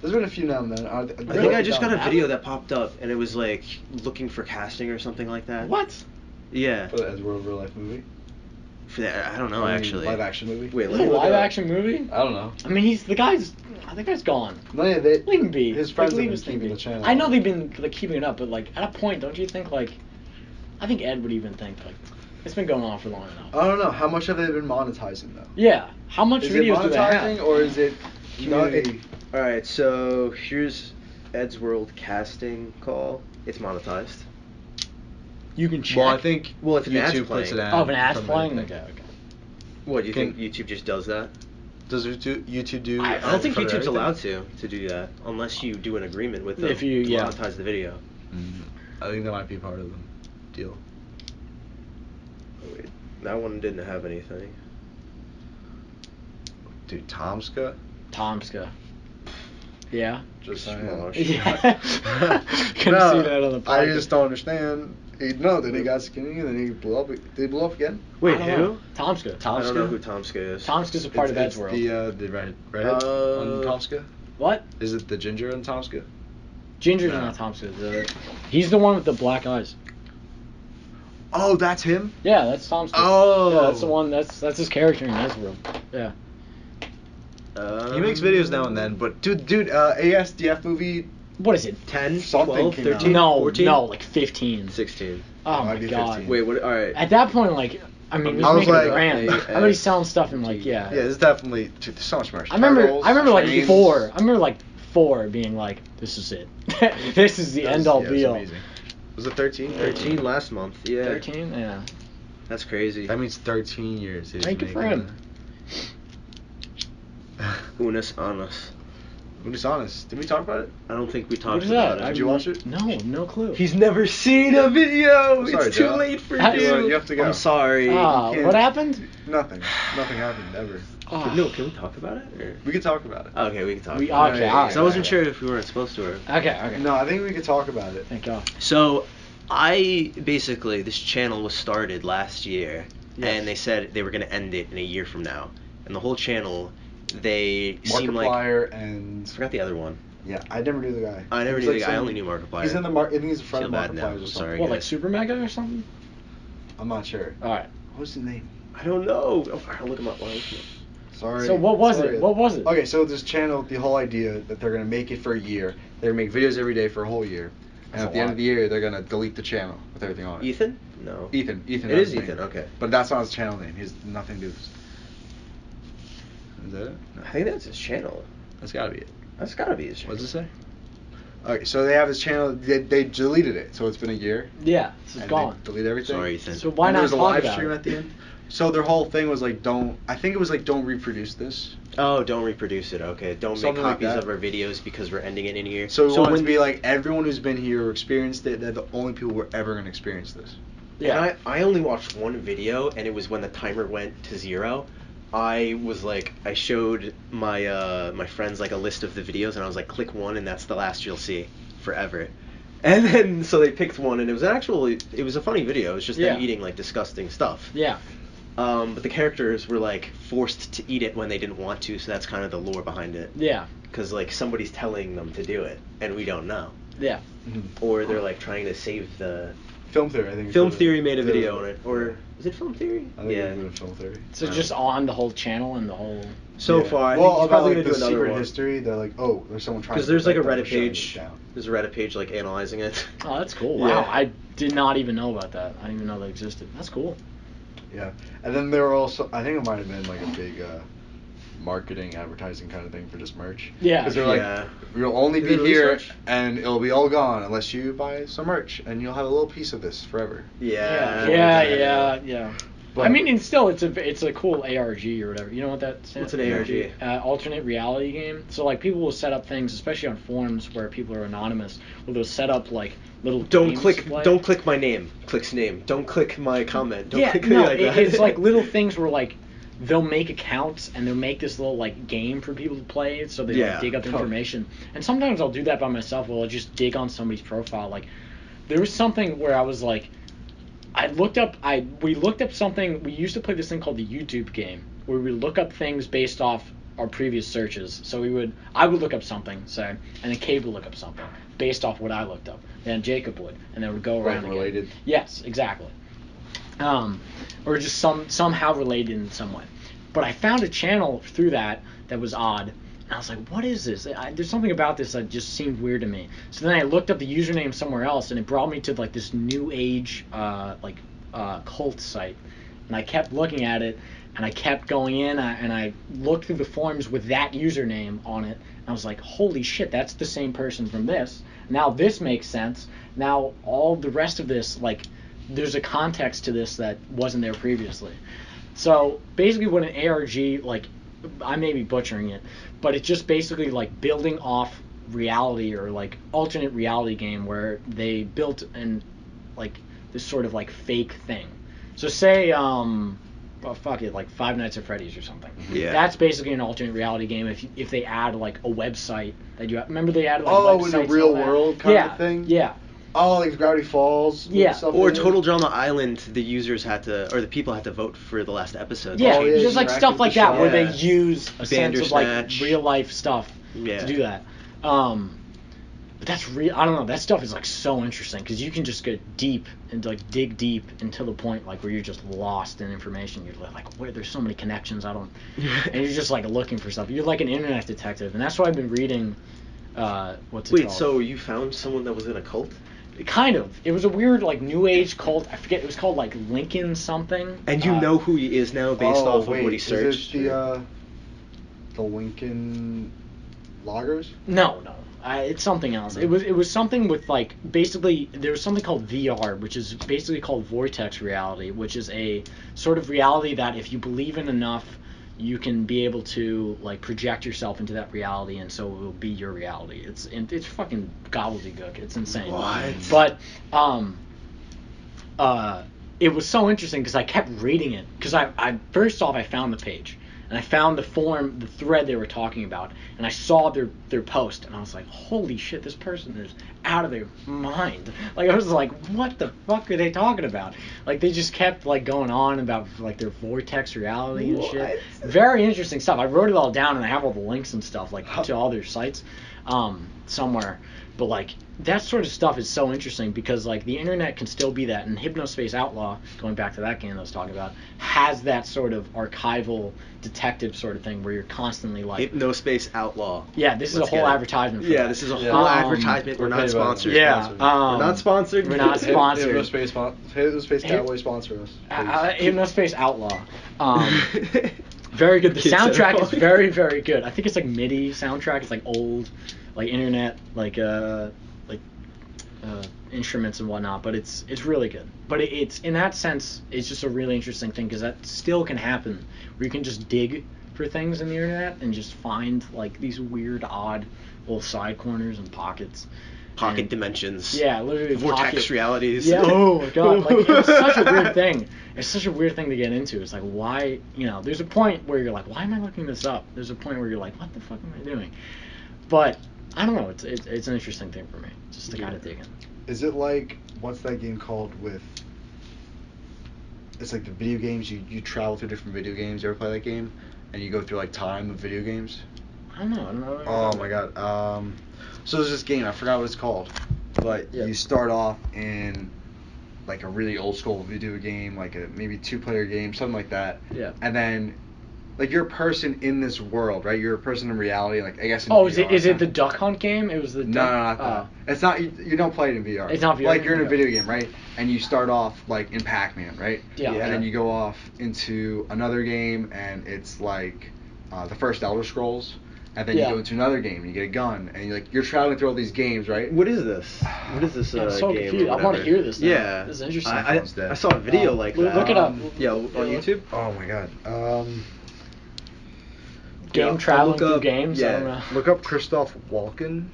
There's been a few now and then. I think I just got a video that popped up, and it was like looking for casting or something like that. What? Yeah. For the Ed's World real life movie. For that, I don't know I mean, actually. Live action movie. Wait, Is let it me a look it live up. action movie? I don't know. I mean, the guy's gone. No, yeah, they, Leave him be. His friends Like, have leave been him keeping be. the channel. I know they've been like keeping it up, but like at a point, don't you think like? I think Ed would even think like, it's been going on for long enough. I don't know. How much have they been monetizing though? Yeah. How much Is it videos do they monetizing have? or is it No, community? All right, so here's Ed's World casting call. It's monetized. You can check. Well, I think Well, if an ad's YouTube puts playing. it out. Oh, if an ad's from playing. anything. Okay. What do you Can- think YouTube just does that? Does YouTube do? I don't think for YouTube's everything? allowed to do that unless you do an agreement with them If you- to yeah. monetize the video. I think that might be part of the deal. Oh, wait, that one didn't have anything. Dude, Tomska. Tomska. Yeah. Just Smosh. Yeah. Couldn't see that on the podcast. I just don't understand. Then he got skinny, and then he blew up. Did he blow up again? Wait, I don't who? know. Tomska. I don't know who Tomska is. Tomska's a part of Ed's It's World. the redhead on Tomska. What? Is it the ginger on Tomska? Ginger's No. not Tomska. He's the one with the black eyes. Oh, that's him. Yeah, that's Tomska. Oh. Yeah, that's the one. That's his character in Ed's World. Yeah. He makes videos now and then, but dude, ASDF movie. What is it? 10, Something 12, came out. 13, No, 14? no, like 15. 16. Oh my Might be god. 15. Wait, what? All right. At that point, like, I mean, he I was was making like, a grand. hey, I bet he's selling stuff in like, yeah. Yeah, it's definitely. Dude, there's so much merch. I remember Turtles, like trains. 4. I remember like 4 being like, this is it. This is the end all Yeah, be it's all. amazing. Was it 13? 13 last month. Yeah. 13? Yeah. That's crazy. That means 13 years. he's Thank you for making him. Unis Anas. I'm just honest. Did we talk about it? I don't think we What talked is about that? it. Did you watch it? No, no clue. He's never seen a video. Sorry, it's too Joe. late for How- you. You have to go. I'm sorry. can't- What happened? Nothing. Nothing happened ever. Oh. No, can we talk about it? Or? We could talk about it. Okay, we can talk. We- about okay, it. alright. Because I wasn't sure if we weren't supposed to. Or... Okay. No, I think we could talk about it. Thank God. So, this channel was started last year, and they said they were going to end it in a year from now. And the whole channel, they seem like... Markiplier I and forgot the other one. yeah, I never knew the guy. I never He's knew like the guy. I some- only knew Markiplier. He's in the I think he's a friend Feel of bad now. Markiplier's or I'm something. sorry. What, like guys. Super Mega or something? I'm not sure. Alright. What's his name? I don't know. Oh, I'll look him up. I'll look him up. Sorry. So what was Sorry. it? What was it? Okay, so this channel, the whole idea that they're gonna make it for a year. They're gonna make videos every day for a whole year, and That's at a the end lot. of the year, they're gonna delete the channel with everything on it. Ethan? No. Ethan. It that's is his Ethan, name. okay. But that's not his channel name. He has nothing to do with this. Is that it? No. I think that's his channel. That's gotta be it. That's gotta be his channel. What does it say? Okay, so they have his channel. They deleted it, so it's been a year. Yeah, it's and gone. They delete everything. Sorry, Ethan. So why And not there was a talk live about stream it? at the end. So their whole thing was like, don't reproduce this. Oh, don't reproduce it. Okay, don't Something make like copies that. of our videos because we're ending it in here. So we want it when to be like everyone who's been here or experienced it, they're the only people who are ever gonna experience this. Yeah. And I only watched one video, and it was when the timer went to 0. I was like, I showed my my friends like a list of the videos, and I was like, click one, and that's the last you'll see forever. And then so they picked one, and it was a funny video. It was just them eating like disgusting stuff. Yeah. But the characters were like forced to eat it when they didn't want to, so that's kind of the lore behind it. Yeah. Because like somebody's telling them to do it, and we don't know. Yeah. Mm-hmm. Or they're like trying to save the. Film Theory, I think. Film Theory made a video on it, or is it Film Theory? I think it was Film Theory. So just on the whole channel and the whole. So far, I well, think he's about probably like gonna the do another secret one. history, they're like, oh, there's someone trying. Because there's like a protect Reddit them, page. shutting it down. There's a Reddit page like analyzing it. Oh, that's cool. Wow, Yeah. I did not even know about that. I didn't even know they existed. That's cool. Yeah, and then there were also, I think it might have been like a big marketing, advertising kind of thing for this merch. Yeah. Because they're like, we'll only Did be they really here, switch? and it'll be all gone unless you buy some merch, and you'll have a little piece of this forever. Yeah. But- I mean, and still, it's a cool ARG or whatever. You know what that stands What's an ARG? Alternate reality game. So like people will set up things, especially on forums where people are anonymous, where they'll set up like little. Don't games click. to play. Don't click my name. Clicks name. Don't click my comment. Don't Yeah, click no, like that. it's like little things where like they'll make accounts and they'll make this little like game for people to play. So they like, dig up information. And sometimes I'll do that by myself. Where I'll just dig on somebody's profile. Like there was something where I was like. We looked up something. We used to play this thing called the YouTube game, where we look up things based off our previous searches. So I would look up something, say, and then Cade would look up something based off what I looked up. Then Jacob would, and then we'd go around again. Related. Yes, exactly. Or just somehow related in some way. But I found a channel through that was odd. And I was like, what is this? There's something about this that just seemed weird to me. So then I looked up the username somewhere else, and it brought me to like this new age cult site. And I kept looking at it, and I kept going in, and I looked through the forums with that username on it. And I was like, holy shit, that's the same person from this. Now this makes sense. Now all the rest of this, like, there's a context to this that wasn't there previously. So basically what an ARG, like, I may be butchering it, but it's just basically like building off reality or like alternate reality game where they built like this sort of like fake thing. So say like Five Nights at Freddy's or something. Yeah. That's basically an alternate reality game if they add like a website that you remember they added like websites in the and real all that? world kind of thing? Yeah. Oh, like Gravity Falls. Yeah. Stuff Or like that? Total Drama Island, the users the people had to vote for the last episode. Yeah, Oh, yeah, just like interactive stuff like that where they Yeah. use a sense of like Bandersnatch. real life stuff Yeah. to do that. But that's real. I don't know. That stuff is like so interesting because you can just go deep and like dig deep until the point like where you're just lost in information. You're like, where there's so many connections. And you're just like looking for stuff. You're like an internet detective, and that's why I've been reading. What's it Wait, called? so you found someone that was in a cult? Kind of. It was a weird like new age cult. I forget. It was called like Lincoln something. And you know who he is now based off of what he searched? Is it the Lincoln Loggers? No. It's something else. It was something with like basically there was something called VR, which is basically called vortex reality, which is a sort of reality that if you believe in enough, you can be able to like project yourself into that reality, and so it will be your reality. It's fucking gobbledygook. It's insane. What? But it was so interesting because I kept reading it because I first off I found the page. And I found the thread they were talking about, and I saw their post, and I was like, holy shit, this person is out of their mind. Like, I was like, what the fuck are they talking about? Like, they just kept, like, going on about, like, their vortex reality and shit. Very interesting stuff. I wrote it all down, and I have all the links and stuff, like, to all their sites somewhere. But, like, that sort of stuff is so interesting because, like, the internet can still be that. And Hypnospace Outlaw, going back to that game I was talking about, has that sort of archival detective sort of thing where you're constantly, like... Hypnospace Outlaw. Yeah, this is a whole advertisement for that. this is a whole advertisement. We're not sponsored. Yeah. We're not sponsored. We're not sponsored. Hypnospace Cowboy sponsor us. Hypnospace Outlaw. Very good. The soundtrack is very, very good. I think it's like MIDI soundtrack. It's like old, like internet, like instruments and whatnot. But it's really good. But it's in that sense, it's just a really interesting thing because that still can happen where you can just dig for things in the internet and just find like these weird, odd little side corners and pockets. Pocket And- dimensions. Yeah, literally Vortex pocket. realities. Yeah. Oh my god. Like it's such a weird thing. It's such a weird thing to get into. It's like why there's a point where you're like, why am I looking this up? There's a point where you're like, what the fuck am I doing? But I don't know. It's an interesting thing for me just to kind of dig in. Is it like what's that game called with? It's like the video games. You travel through different video games. You ever play that game? And you go through like time of video games. I don't know. Oh my god. So there's this game. I forgot what it's called, but Yeah. you start off in like a really old school video game, like a maybe 2-player game, something like that. Yeah. And then, like you're a person in this world, right? You're a person in reality, like I guess. In Oh, VR, is it the Duck Hunt game? It was the. No, Duck, not that. It's not. You don't play it in VR. It's not VR. Like you're in a Okay. video game, right? And you start off like in Pac-Man, right? Yeah. And then you go off into another game, and it's like the first Elder Scrolls. And then Yeah. you go into another game, and you get a gun, and you're traveling through all these games, right? What is this? What is this Yeah, I'm so game? confused. or I want to whatever? hear this now. Yeah. This is interesting. I saw a video like that. Look it up. Yeah, on YouTube. Oh my god. Game I'll traveling look through up- games. I yeah. don't know. Look up Christoph Walken.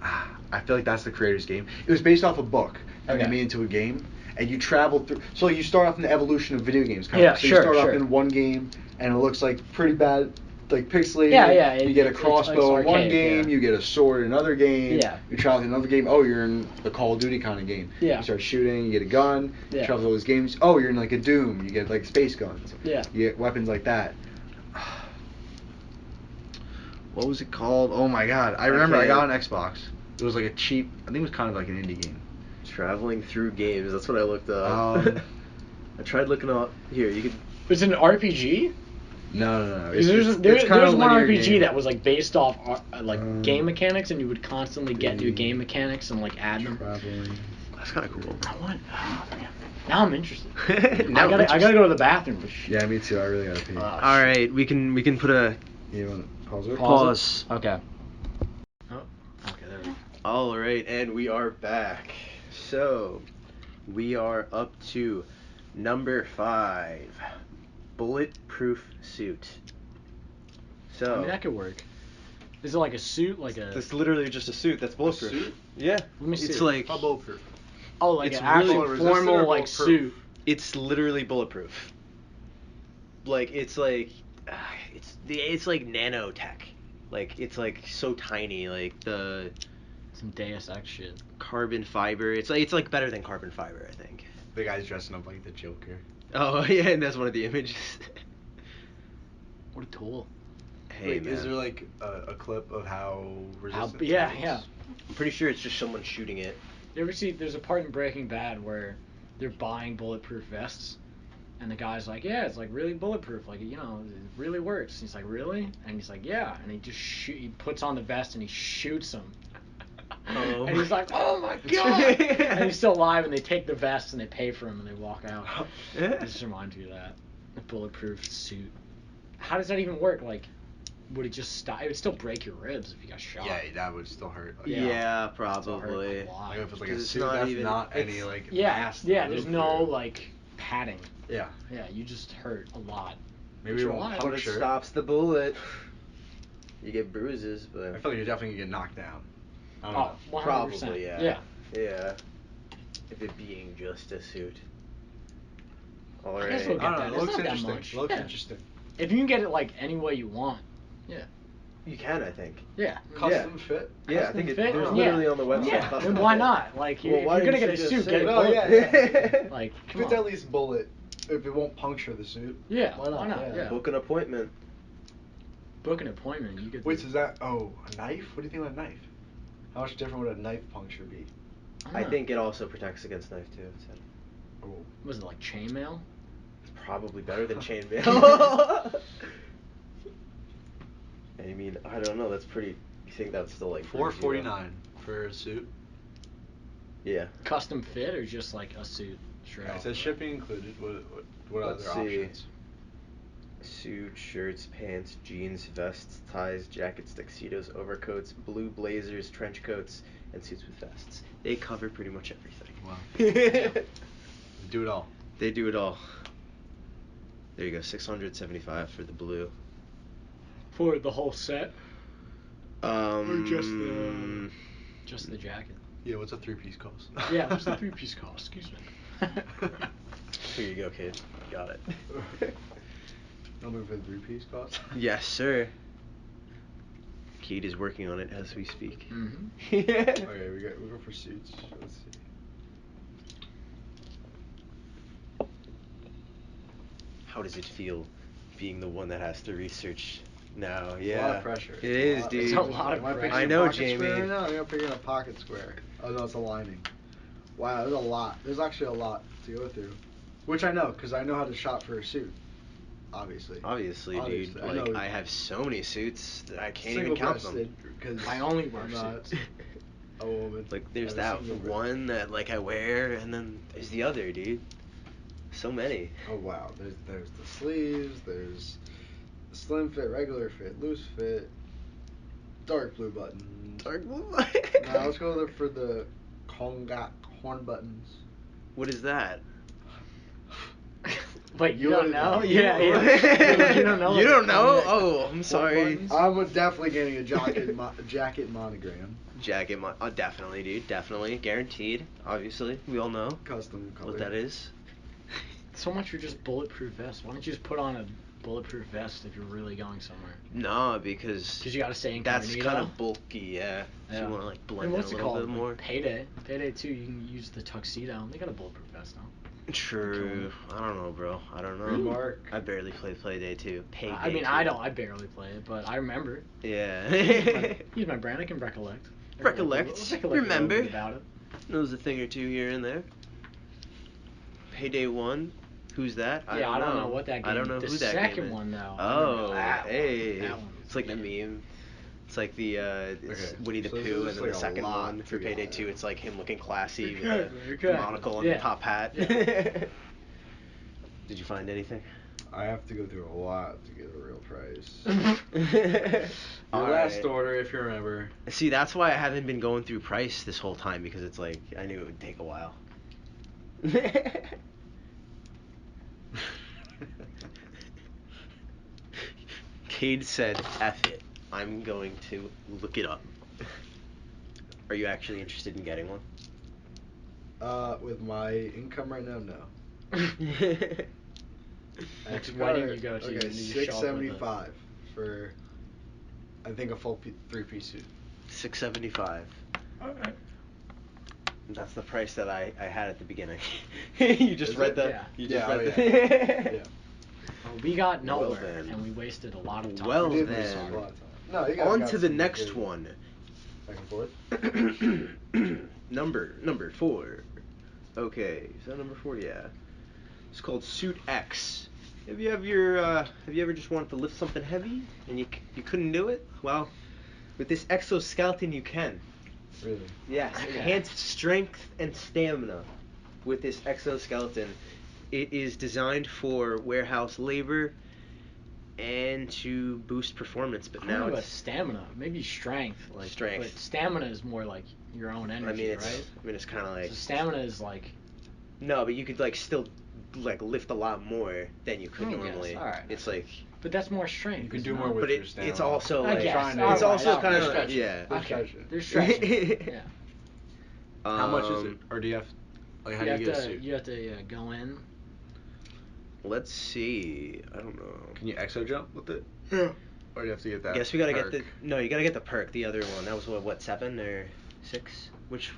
I feel like that's the creator's game. It was based off a book, and Okay. they made it into a game, and you travel through. So you start off in the evolution of video games, kind Yeah, of. So sure, you start sure. off in one game, and it looks like pretty bad, like pixelated. Yeah, You get a it's crossbow in one archaic, game. yeah. You get a sword in another game. Yeah. You travel in another game. Oh, you're in the Call of Duty kind of game. Yeah. You start shooting. You get a gun. You Yeah. travel through those games. Oh, you're in like a Doom. You get like space guns. Yeah. You get weapons like that. What was it called? Oh my god. I remember I got an Xbox. It was like a cheap, I think it was kind of like an indie game. Traveling through games. That's what I looked up. I tried looking up. Here, you could. It's an RPG. No. There's kind of one linear RPG game. that was like based off game mechanics, and you would constantly get new game mechanics and like add them. Traveling. That's kind of cool. I want. Now I'm interested. Now I gotta go to the bathroom. Yeah, me too. I really gotta pee. All right, we can put a You want to pause it? pause. Okay. Oh. Okay. There we go. All right, and we are back. So, we are up to number 5, bulletproof suit. So, I mean, that could work. Is it like a suit, like a? that's literally just a suit that's bulletproof. suit? Yeah. Let me see It's it. like bulletproof? Oh, like it's an actual really resistant or formal like bulletproof? suit. it's literally bulletproof. Like it's like it's like nanotech. Like it's like so tiny. Like the Some Deus Ex shit. carbon fiber. It's like better than carbon fiber, I think. The guy's dressing up like the Joker. Oh yeah, and that's one of the images. What a tool. Hey Wait, man, is there like a clip of how resistant? it Yeah, is? yeah. I'm pretty sure it's just someone shooting it. You ever see? There's a part in Breaking Bad where they're buying bulletproof vests, and the guy's like, "Yeah, it's like really bulletproof. Like it really works." And he's like, "Really?" And he's like, "Yeah." And he puts on the vest and he shoots him. Oh. And he's like, "Oh my god!" And he's still alive. And they take the vest and they pay for him and they walk out. It just reminds me of that. The bulletproof suit. How does that even work? Like, would it just stop? It would still break your ribs if you got shot. Yeah, that would still hurt. Like, Yeah, Still hurt probably. a lot. Like if it's like a 'Cause it's suit, not that's even- not any it's- like Yeah, mass to yeah. There's move no through. like padding. Yeah. Yeah, you just hurt a lot. Maybe it You're won't alive. But it puncture. stops the bullet. You get bruises, I but feel like you're definitely gonna get knocked down. I don't Oh, know. 100%. probably yeah. Yeah. Yeah. If it being just a suit. All I guess right. we'll get I don't that. know. It It's looks not that interesting. much. Looks Yeah. interesting. If you can get it like any way you want. Yeah. You can, I think. Yeah. Custom fit. Yeah, I Custom think fit? there's Yeah. literally on the website. Yeah. custom Then why fit. not? Like, Well, if why you're gonna didn't get a you suit, just get say it it? Oh, bulletproof. yeah. Like, If come it's on. at least bullet, if it won't puncture the suit. Yeah. Why not? Yeah. Book an appointment. Book an appointment. You could. Wait, so is that a knife? What do you think about a knife? How much different would a knife puncture be? I think it also protects against knife too. So Oh. Was it like chainmail? it's probably better than chainmail. I mean, I don't know. That's pretty. You think that's still like $4.49 for a suit. Yeah. Custom fit or just like a suit? Straight Yeah, it off? says shipping included. What Let's other see. options? Suit, shirts, pants, jeans, vests, ties, jackets, tuxedos, overcoats, blue blazers, trench coats, and suits with vests. They cover pretty much everything. Wow. Do it all. They do it all. There you go, $675 for the blue. For the whole set. Just the jacket. Yeah, what's a 3-piece cost? Yeah, what's the 3-piece cost? Excuse me. Here you go, kid. Got it. I'm looking for the 3-piece cost. Yes, sir. Cade is working on it as we speak. Mm-hmm. Okay, we go for suits. Let's see. How does it feel being the one that has to research now? It's a lot of pressure. It is, dude. It's a lot of Am I pressure. picking I a know, pocket Jamie. Square right now? I think I'm picking a pocket square. Oh no, it's a lining. Wow, there's a lot. There's actually a lot to go through, which I know because I know how to shop for a suit. Obviously, dude. I Like, know. I have so many suits that I can't even count them. Because I only wear I'm not suits. a woman. Like, there's I'm a that single man. one that, like, I wear, and then there's the other, dude. So many. Oh wow, there's the sleeves. There's the slim fit, regular fit, loose fit, dark blue buttons. Dark blue? Now let's go for the horn buttons. What is that? Wait, you You don't wouldn't know? know. Yeah. You don't know. You don't know? Horn Oh, I'm sorry. buttons? I'm definitely getting a jacket monogram. Jacket, definitely, dude. Definitely. Guaranteed. Obviously. We all know Custom color. what that is. So much for just bulletproof vest. Why don't you just put on a bulletproof vest if you're really going somewhere? No, because Because you got to stay that's incognito. kind of bulky, yeah. So you want to, like, blend And in what's a it little called? bit more. Like Payday 2, you can use the tuxedo. They got a bulletproof vest now. True. I don't know, bro. I don't know. Remark. I barely play Payday 2. I mean, I barely play it, but I remember. Yeah. Use my brain. I can recollect. Recollect. A little Remember. bit about it. Knows a thing or two here and there. Payday 1. Who's that? I don't know what that game. I don't know the who that second game is. one though. I Oh, remember that hey. One. That one. It's like the meme. It's like the it's Okay. Winnie the So this Pooh, is and then like the a second lot one for to go Payday on. 2. It's like him looking classy with Exactly. the monocle and Yeah. the top hat. Yeah. Did you find anything? I have to go through a lot to get a real price. Your last order, if you remember. See, that's why I haven't been going through price this whole time, because it's like I knew it would take a while. Cade said, F it. I'm going to look it up. Are you actually interested in getting one? With my income right now, no. Next wedding you go to, Okay, you show up with $675 for, I think, a full 3-piece suit. $675. Okay. That's the price that I had at the beginning. You just Is read it? the. Yeah. You just Yeah, read oh, the. yeah. Well, we got nowhere, Well, then. and we wasted a lot of time. Well, We did then. waste a lot of time. No, you On got to the some next good- one. Back and forth. Number 4. Okay, is that number 4? Yeah. It's called Suit X. Have you ever just wanted to lift something heavy and you couldn't do it? Well, with this exoskeleton you can. Really? Yes, Okay. enhanced strength and stamina with this exoskeleton. It is designed for warehouse labor and to boost performance, but I don't know now about it's stamina, maybe strength. Like, Strength. But stamina is more like your own energy, right? it's kind of like So stamina is like. no, but you could like still like lift a lot more than you could I guess, normally. alright. It's like, But that's more strength. You can isn't do it? more with but your stamina. it's also I like guess. trying to- it's also Alright, kind they're of stretching. yeah. They're Okay. stretching. They're stretching. Yeah. How much is it? Or do you have, like, how do you get a suit? You have to go in. Let's see. I don't know. Can you exo jump with it? Yeah. Or do you have to get that? I guess we gotta perk? get the no. You gotta get the perk. The other one. That was what 7 or 6? Which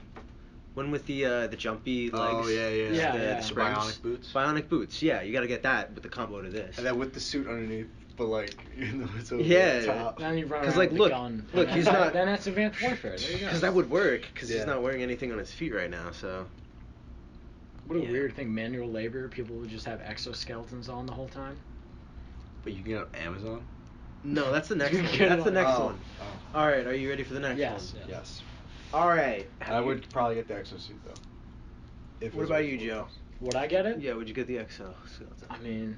one with the jumpy legs? Oh yeah. Yeah, the, yeah. the springs? Bionic boots. Bionic boots. Yeah, you gotta get that with the combo to this. And then with the suit underneath, but like, even though it's over Yeah. the top. Then you run 'Cause, around like, with look, the gun. look, And he's then- not- Then that's advanced warfare. There you go. Because that would work. Because Yeah. he's not wearing anything on his feet right now. So. What a Yeah. weird thing. Manual labor. People would just have exoskeletons on the whole time. But you can get on Amazon. No, that's the next You one. get That's the it next Oh, one. oh. All right, are you ready for the next Yes. one? Yeah. Yes. All right. I would probably get the exosuit though. If it What was about worth you, $4. Joe? Would I get it? Yeah, would you get the exoskeleton? I mean,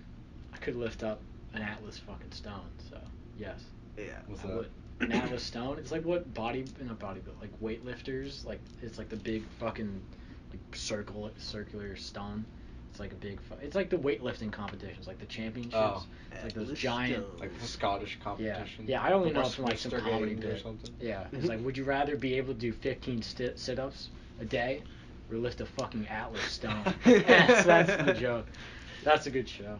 I could lift up an Atlas fucking stone. So yes. Yeah. What's I that? would. An Atlas stone. It's like what not bodybuilding, like weightlifters. Like it's like the big fucking like circular stone. It's like a big. It's like the weightlifting competitions, like the championships. Oh. It's like those Atlas giant. Stone. Like the Scottish competition. Yeah, I only know West- from like some Western comedy Games or bit. something. Yeah, it's like, would you rather be able to do 15 sit-ups a day, or lift a fucking Atlas Stone? Yes, that's the joke. That's a good show.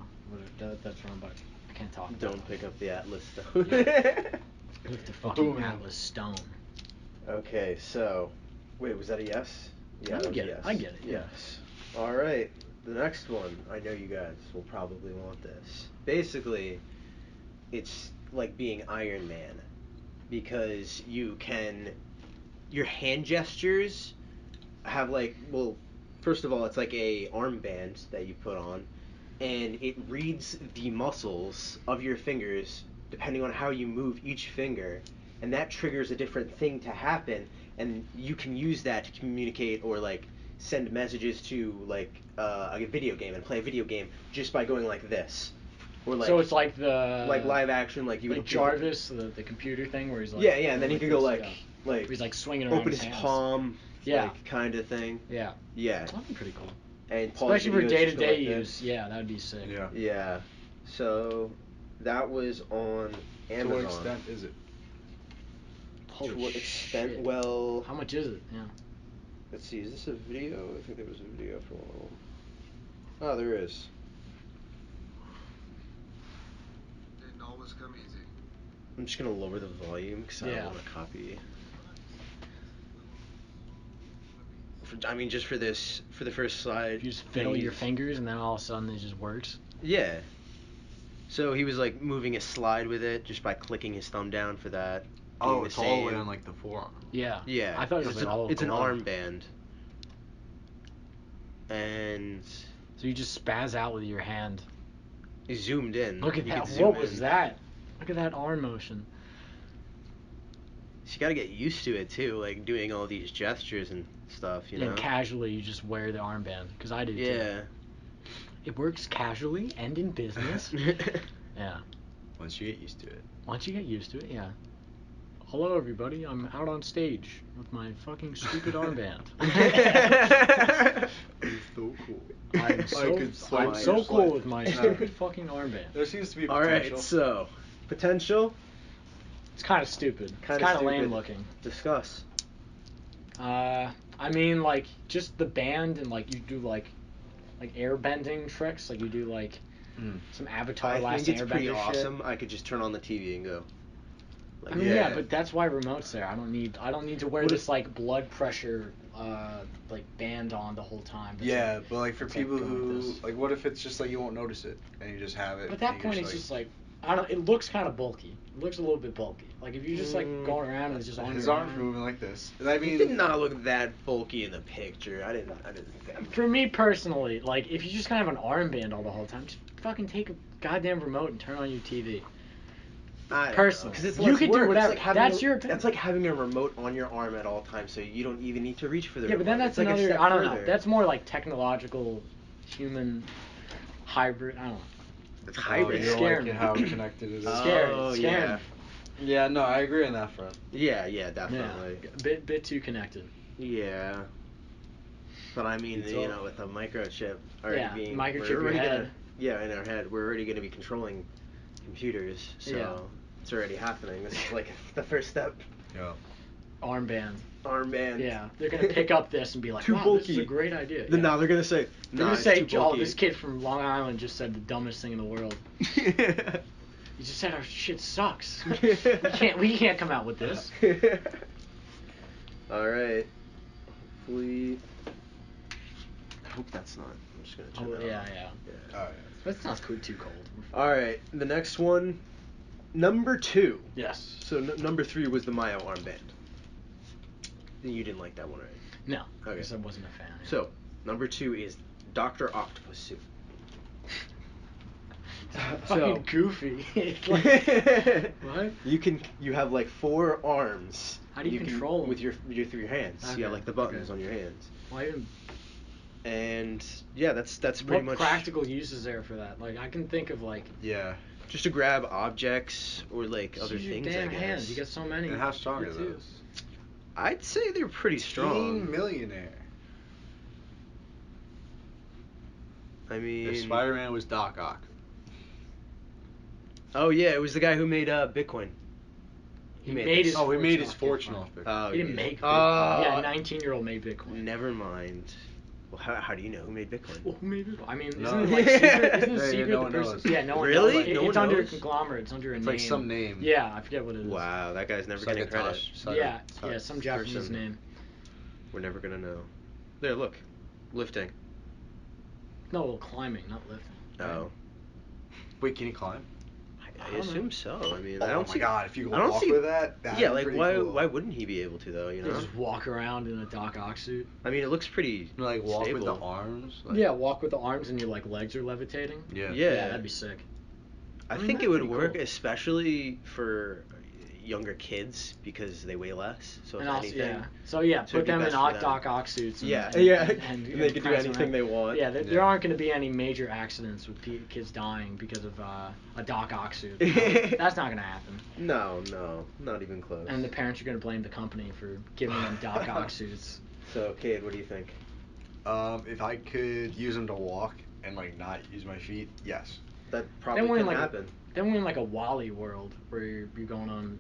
That's wrong, but I can't talk. About Don't pick up the Atlas Stone. Lift a fucking Boom. Atlas Stone. Okay, so wait, was that a yes? Yeah, that was a yes. I get it. Yeah. Yes. All right. The next one, I know you guys will probably want this. Basically, it's like being Iron Man, because your hand gestures have like, well, first of all, it's like a armband that you put on, and it reads the muscles of your fingers depending on how you move each finger, and that triggers a different thing to happen, and you can use that to communicate or like send messages to like a video game and play a video game just by going like this, or like, So it's like the like live action, like you like would Jarvis, the computer thing where he's like, yeah, and then he could go this, like yeah. like He's like swinging around open his hands. palm, Yeah. like kind of thing. Yeah, Yeah, that'd be pretty cool. and pause Especially for videos day-to-day just go like use. this. Yeah, that'd be sick. Yeah. Yeah, so that was on To Amazon. what extent is it? Holy To what extent? shit. Well, How much is it? Yeah. let's see. Is this a video? I think there was a video for one of them. Oh, there is. Didn't always come easy. I'm just gonna lower the volume because I Yeah. don't want to copy. I mean, just for this, for the first slide. You just fiddle your fingers and then all of a sudden it just works. Yeah. So he was like moving a slide with it just by clicking his thumb down for that. Oh, doing it's the all the way same- on like the forearm. Yeah. Yeah. I thought it was it's like all it's an glove. armband. And So you just spaz out with your hand. he zoomed in. Look at You that. could zoom What was in. that? Look at that arm motion. So you gotta get used to it too, like doing all these gestures and stuff, you know? And casually you just wear the armband. Because I do too. Yeah. It works casually and in business. Yeah. Once you get used to it. Once you get used to it, yeah. Hello, everybody. I'm out on stage with my fucking stupid armband. It's so cool. I'm so cool with my stupid fucking armband. There seems to be All potential. right, so potential. It's kind of stupid. It's Kinda kind of stupid. lame looking. Discuss. I mean, like, just the band and, like, you do, like air bending tricks. Like, you do, like, some Avatar I Last think it's pretty Airbender shit. awesome. I could just turn on the TV and go. Like, I mean, Yeah. yeah, but that's why remote's there. I don't need to wear What this if- like blood pressure like band on the whole time. That's Yeah, like- but like for it's like people going who like this. like, what if it's just like you won't notice it and you just have it? But at that and point, you're it's just like I don't. It looks kind of bulky. It looks a little bit bulky. Like if you're just like going around and it's just on his your arms arm. moving like this. And I It mean, did not look that bulky in the picture. I didn't think. For me personally, like if you just kind of have an armband all the whole time, just fucking take a goddamn remote and turn on your TV. Personally. Because it's You less could do work. It's whatever. like having That's a- your opinion. That's like having a remote on your arm at all times, so you don't even need to reach for the Yeah, remote. but then that's It's like a another. step I don't know. further. That's more like technological, human, hybrid. I don't know. It's oh, hybrid. you don't Scare like me. how connected it is. Scary. Oh, Scary. yeah. Yeah, no, I agree on that front. Yeah, definitely. Yeah, bit too connected. Yeah. But I mean, It's you all- know, with a microchip already Yeah, being microchip we're your already head. Gonna, yeah, in our head, we're already going to be controlling computers, so Yeah. it's already happening. This is like the first step. Yeah. Armband. Armband. Yeah, they're gonna pick up this and be like, Too "Wow, this is bulky. a great idea." Then Yeah. now they're gonna say, They're "Nah, gonna say, it's too "Oh, bulky." this kid from Long Island just said the dumbest thing in the world. He just said our shit sucks. we can't come out with this." All right. Hopefully. I hope that's not. I'm just gonna turn Oh, that yeah, off. yeah. All right. But it's not too cold. All right. The next one, number 2. Yes. So number 3 was the Mayo armband. You didn't like that one, right? No. Okay. Because I wasn't a fan. So number 2 is Dr. Octopus suit. Fucking goofy. It's like, what? You have like 4 arms. How do you can- control 'em? with your through your hands? You have Okay, like the buttons okay. on your hands. Why even? And yeah, that's pretty What much practical use is there for that? Like I can think of like. Yeah. just to grab objects or like other use your things. damn I guess. hands. You got so many. And how strong Me are too. those? I'd say they're pretty strong. Millionaire. I mean, If Spider-Man was Doc Ock. oh yeah, it was the guy who made Bitcoin. He made this. his Oh, he made his fortune fortune off off Bitcoin. Oh, He didn't yeah. make Oh. Bitcoin. Yeah, a 19-year-old made Bitcoin. Never mind. Well, how do you know who made Bitcoin? Well, who made Bitcoin? I mean, No. isn't it like secret? Isn't it Yeah, secret? no the one person? knows. Yeah, no one Really? knows. No It's one under a knows? conglomerate. It's under a It's name. like some name. Yeah, I forget what it is. Wow, that guy's never It's like getting a credit. Yeah, some Japanese person. name. We're never gonna know. There, look, lifting. No, well, climbing, not lifting. Oh, Wait, can he climb? I assume so. I mean, Oh I don't my see. god, if you I go don't walk see- with that, that'd Yeah, be like pretty why? cool. Why wouldn't he be able to though? You They know. just walk around in a Doc Ock suit. I mean, it looks pretty. You know, like walk stable. with the arms. Like, Yeah, walk with the arms and your like legs are levitating. Yeah. Yeah. that'd be sick. I mean, think that's it would pretty work, cool. especially for younger kids because they weigh less. So if And also, anything, yeah. So yeah, so it'd put be them in best for them. Doc Ock suits. And, Yeah, and, yeah. And They can do prance anything around. they want. Yeah, there Yeah. aren't going to be any major accidents with kids dying because of a Doc Ock suit. You know? That's not going to happen. No, not even close. And the parents are going to blame the company for giving them Doc Ock suits. So, Cade, what do you think? If I could use them to walk and like not use my feet, yes. That probably Then we're in can like happen. then we're in like a Wally world where you're going on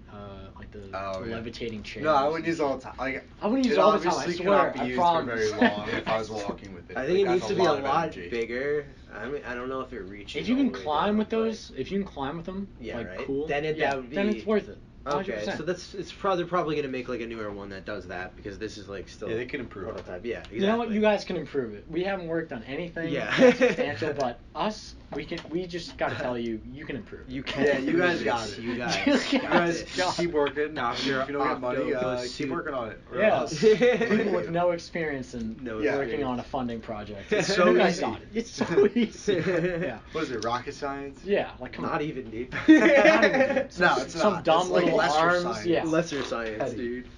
like the Oh, yeah. levitating chairs. No, I wouldn't use it all the time. Like, I wouldn't use it all the time. I obviously swear. cannot be I used promise. for very long if I was walking with it. I think Like, it needs that's to be a of lot energy. bigger. I mean, I don't know if it reaches. If you all can the way climb down, with but- those, if you can climb with them, Yeah, like right. cool, Then yeah, that would then be- it's worth it. Okay, 100%. so it's probably gonna make like a newer one that does that because this is like still. Yeah, they can improve it. prototype. Yeah, exactly. You know what? You guys can improve it. We haven't worked on anything Yeah. that's substantial, but us, we just got to tell you, you can improve. You can. Yeah, you guys do got this. it. You guys. You You guys God. keep working. If you don't get money, Octopus keep suit. working on it. Or Yeah, else- people with no experience in No Yeah. working experience. on a funding project. It's so You guys easy. got it. It's so easy. Yeah. What is it? Rocket science? Yeah, like come Not on. even, dude. Not even. No, it's Some not. dumb It's like little lesser arms. science. Yeah. Lesser science, Petty. dude.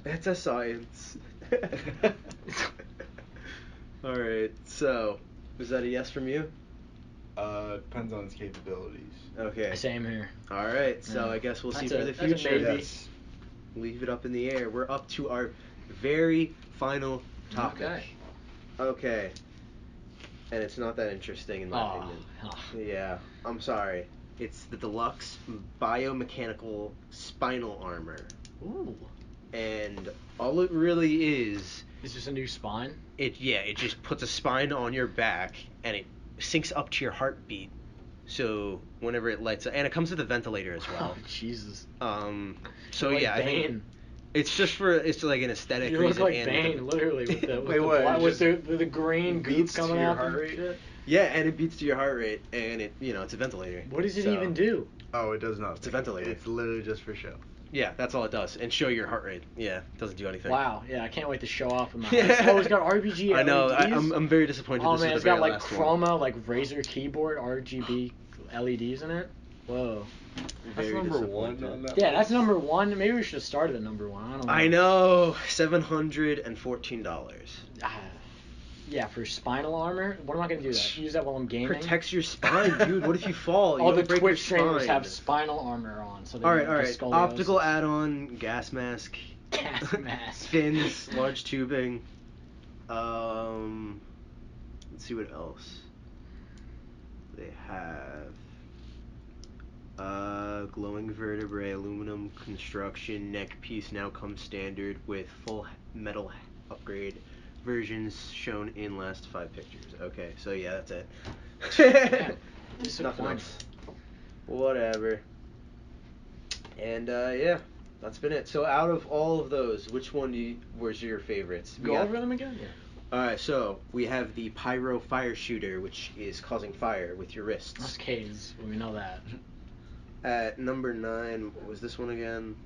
It's a science. All right. So, was that a yes from you? Depends on its capabilities. Okay. Same here. All right. So Yeah. I guess we'll see That's for the that's a future. maybe. Yes. Leave it up in the air. We're up to our very final topic. Okay. Okay. And it's not that interesting in my Oh, opinion. oh. Yeah, I'm sorry. It's the deluxe biomechanical spinal armor. Ooh. And all it really is, Is this a new spine? it just puts a spine on your back and it syncs up to your heartbeat. So whenever it lights up, and it comes with a ventilator as well. Oh, Jesus. So You're yeah, like I think Bane. it's like an aesthetic You look reason like and Bane, literally, with the Wait, with, what, the, black, it with just the green goop beats to coming your out. heart and rate? shit. yeah, and it beats to your heart rate, and it's a ventilator. What does it So, even do? Oh, it does not. It's a ventilator. It's literally just for show. Yeah, that's all it does, and show your heart rate. Yeah, it doesn't do anything. Wow, yeah, I can't wait to show off in my Yeah. house. Oh, it's got RGB I know. LEDs? I'm very disappointed. Oh this man, is it's the very got like last one. chroma, like Razer keyboard, RGB LEDs in it. Whoa. That's Very number one disappointed. on that. Yeah, that's number one. Maybe we should have started at number one. I don't know. I know. $714. Yeah, for spinal armor. What am I gonna do? That use that while I'm gaming? Protects your spine, dude. What if you fall? All You the don't break Twitch your streamers spine. have spinal armor on, so they All right, don't all get right. scoliosis. Optical add-on, gas mask, Gas mask. fins, large tubing. Let's see what else they have. Glowing vertebrae, aluminum construction, neck piece now comes standard with full metal upgrade versions shown in last 5 pictures. Okay, so yeah, that's it. Damn, Nothing disappointing. else. Whatever. And yeah, that's been it. So out of all of those, which one was your favorites? Go over them again? Yeah. Alright, so we have the pyro fire shooter, which is causing fire with your wrists. That's Cade's. We know that. At number 9, what was this one again?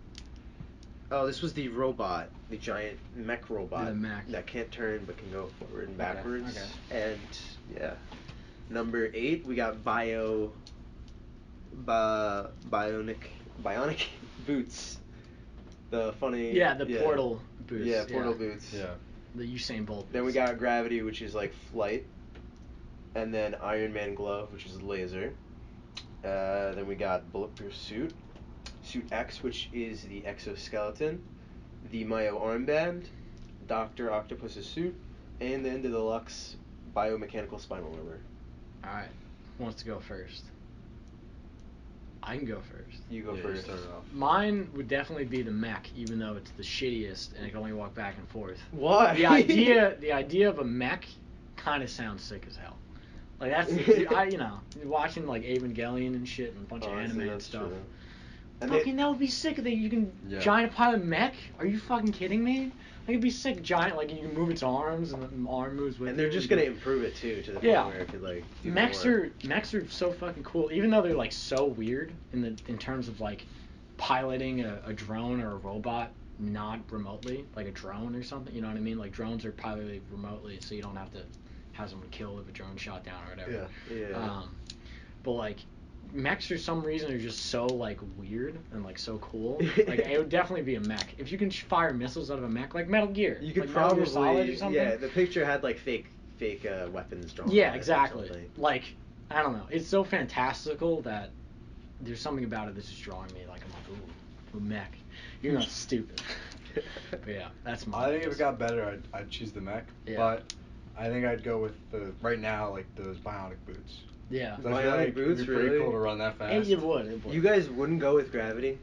Oh, this was the robot, the giant mech robot The mech. that can't turn but can go forward and Okay, backwards. okay. And yeah, number 8 we got bionic boots. The funny. Yeah, the portal boots. Yeah, portal boots. Yeah. The Usain Bolt. Then we boots. got gravity, which is like flight, and then Iron Man glove, which is laser. Then we got bulletproof suit X, which is the exoskeleton, the Mayo armband, Dr. Octopus's suit, and then the deluxe biomechanical spinal armor. All right. Who wants to go first? I can go first. You go Yeah, first. start it off. Mine would definitely be the mech, even though it's the shittiest and it can only walk back and forth. Why? The idea of a mech kind of sounds sick as hell. Like that's watching like Evangelion and shit and a bunch of Honestly, anime and that's stuff. true. And Fucking that would be sick if you can giant pilot mech. Are you fucking kidding me? Like it'd be sick giant, like you can move its arms and the arm moves with And you. they're just gonna improve it too to the point Yeah. where it could like do Mechs more. are so fucking cool, even though they're like so weird in terms of like piloting a drone or a robot not remotely, like a drone or something. You know what I mean? Like drones are piloted remotely, so you don't have to have someone killed if a drone shot down or whatever. Yeah. But like mechs for some reason are just so like weird and like so cool. Like it would definitely be a mech. If you can fire missiles out of a mech, like Metal Gear. You could like Metal Gear Solid probably or something. yeah. The picture had like fake weapons drawn. Yeah, on it or exactly. something. Like I don't know. It's so fantastical that there's something about it that's just drawing me. Like I'm like, ooh, a mech. You're not stupid. But yeah, that's my. I think if it got better, I'd choose the mech. Yeah. But I think I'd go with right now like those bionic boots. Yeah. 'Cause I feel Bionic like boots, it'd be pretty really? cool to run that fast. It would. You guys wouldn't go with gravity?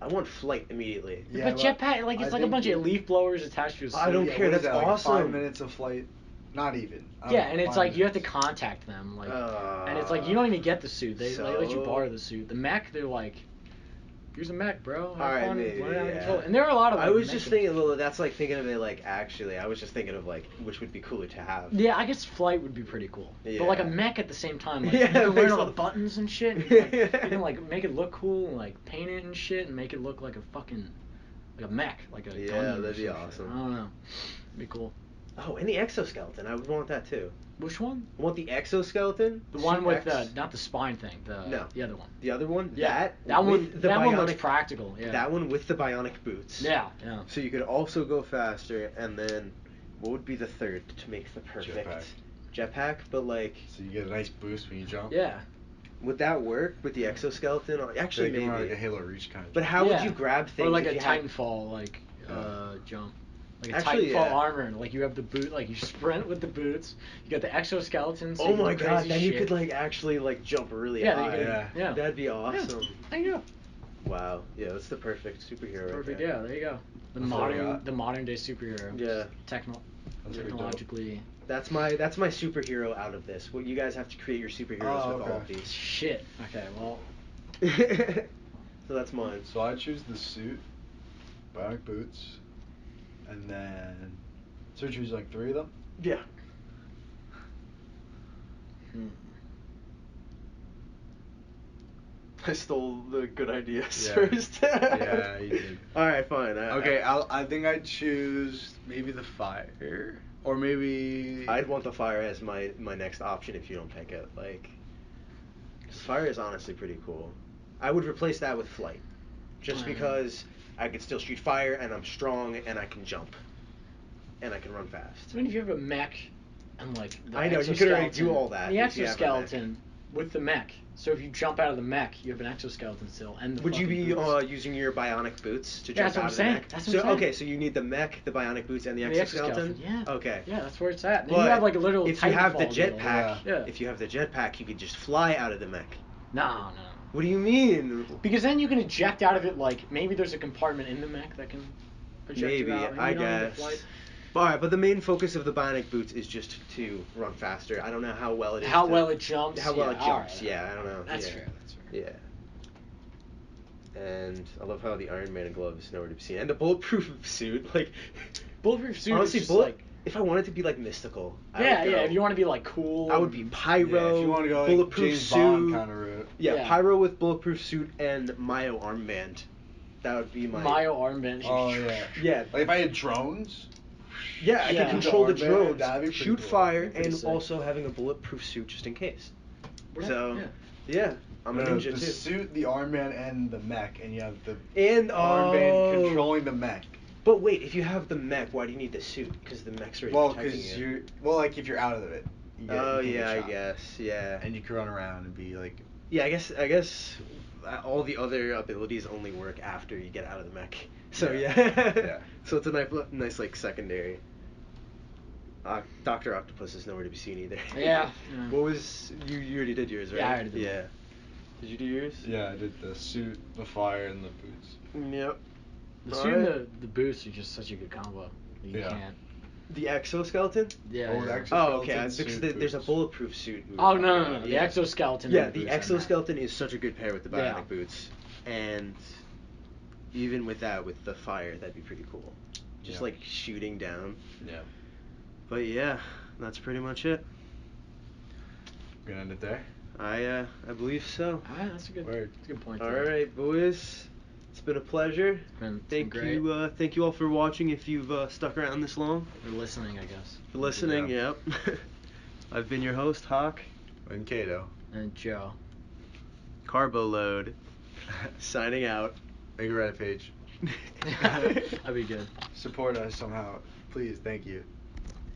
I want flight immediately. Yeah, but jetpack, like it's I like a think bunch of leaf blowers attached to a suit. I don't Yeah, care. what is That's that, like awesome. 5 minutes of flight, not even. I don't Yeah, know, and it's 5 like you have to minutes. contact them, like, and it's like you don't even get the suit. They let you So- borrow the suit. The mech, they're like, here's a mech, bro. Have Alright, fun, maybe, learn how to yeah. control it. And there are a lot of. I Like, was just mech thinking, games. well, that's like thinking of it like actually. I was just thinking of like which would be cooler to have. Yeah, I guess flight would be pretty cool. Yeah. But like a mech at the same time, like Yeah, you can it learn makes all a- the buttons and shit. And, like, you can like make it look cool and like paint it and shit and make it look like a fucking like a mech, like a Yeah, Gundam or that'd be some shit. awesome. I don't know. It'd be cool. Oh, and the exoskeleton. I would want that too. Which one? I want the exoskeleton. The one with X. not the spine thing. No. The other one. The other one. Yeah. That one. with the That one looks bionic- practical. Yeah. That one with the bionic boots. Yeah. Yeah. So you could also go faster, and then what would be the third to make the perfect jetpack? But like, So you get a nice boost when you jump. Yeah. would that work with the exoskeleton? Actually, Like, you want, maybe. like a Halo Reach kind of. But how Yeah. would you grab things? Or like if a you had- Titanfall jump. Like a Actually, Titanfall yeah. armor. Like you have the boot. Like you sprint with the boots. You got the exoskeleton. So Oh you do my crazy god! Then you shit. could like actually like jump really Yeah. high. They could, yeah. That'd be awesome. There you go. Wow. Yeah, that's the perfect superhero. Perfect. Right there. Yeah. There you go. The That's what we got. modern day superhero. Yeah. That's pretty dope. Technologically. That's my superhero out of this. Well, you guys have to create your superheroes with all of these. Shit. Okay. Well. So that's mine. So I choose the suit, bionic boots, and then. So you choose like 3 of them? Yeah. I stole the good ideas Yeah. first. Yeah, you did. All right, fine. Okay, I think I'd choose maybe the fire, or maybe. I'd want the fire as my next option if you don't pick it. Like, 'cause fire is honestly pretty cool. I would replace that with flight, just because I could still shoot fire and I'm strong and I can jump, and I can run fast. I mean, if you have a mech and like the I know, you could already do exoskeleton- all that The if you have a mech. exoskeleton with the mech. So if you jump out of the mech, you have an exoskeleton still, and the Would you fucking be boots. Using your bionic boots to Yeah, jump that's what out I'm of saying. the mech? That's what So I'm saying. okay, so you need the mech, the bionic boots, and the exoskeleton. Yeah. Okay. Yeah, that's where it's at. And But you have like a little. if you have the Titanfall deal. jetpack, Yeah. if you have the jetpack, you could just fly out of the mech. No. What do you mean? Because then you can eject out of it. Like maybe there's a compartment in the mech that can eject Maybe, you out. and I you don't need to guess. flight. Alright, but the main focus of the bionic boots is just to run faster. I don't know how well it is. How to- well it jumps. How well yeah, it jumps. alright. Yeah, I don't know. That's yeah. fair. That's fair. Yeah. And I love how the Iron Man gloves nowhere to be seen, and the bulletproof suit. Like, Bulletproof suit honestly, is just like. if I wanted to be like mystical, I Yeah, would go- yeah. If you want to be like cool. I would be pyro, Yeah, if you want to go like bulletproof James suit. Bond kind of route. Yeah, Yeah. pyro with bulletproof suit and Mayo armband. That would be my. Mayo armband. Oh yeah. Yeah. Like if I had drones. Yeah, I Yeah. could control the Armband, drones, that'd be pretty shoot cool. fire, That'd be pretty and sick. also having a bulletproof suit just in case. Yeah, So, yeah. yeah, I'm a No, ninja the too. suit, the armband, and the mech, and you have the And armband controlling the mech. But wait, if you have the mech, why do you need the suit? Because the mech's already Well, protecting because you. like if you're out of it. You get, Oh you can yeah, get I shot. guess. Yeah. And you can run around and be like. Yeah, I guess all the other abilities only work after you get out of the mech. So yeah. Yeah. So it's a nice like secondary. Dr. Octopus is nowhere to be seen either. Yeah. What was you already did yours, right? Yeah, I already did Yeah. mine. Did you do yours? Yeah, I did the suit, the fire, and the boots. Yep. The All suit right. and the boost are just such a good combo. You Yeah. can't. The exoskeleton? Yeah. Oh, the yeah. exoskeleton. Oh, okay. Because suit, there's a boots. bulletproof suit. movie. Oh no. The Yeah. exoskeleton. Yeah, and the boots are exoskeleton is such a good pair with the bionic Yeah. boots, and even with that, with the fire, that'd be pretty cool. Just Yeah. like shooting down. Yeah. But yeah, that's pretty much it. We're gonna end it there. I believe so. Alright, that's a good. Word. That's a good point. All there. right, boys. It's been a pleasure. It's Thank been great. you. Thank you all for watching. If you've stuck around this long, For listening, I guess. for listening. Yeah. Yep. I've been your host, Hawk. And Cato. And Joe. Carbo Load. Signing out. Make a Reddit page. That'd be good. Support us somehow. Please, thank you.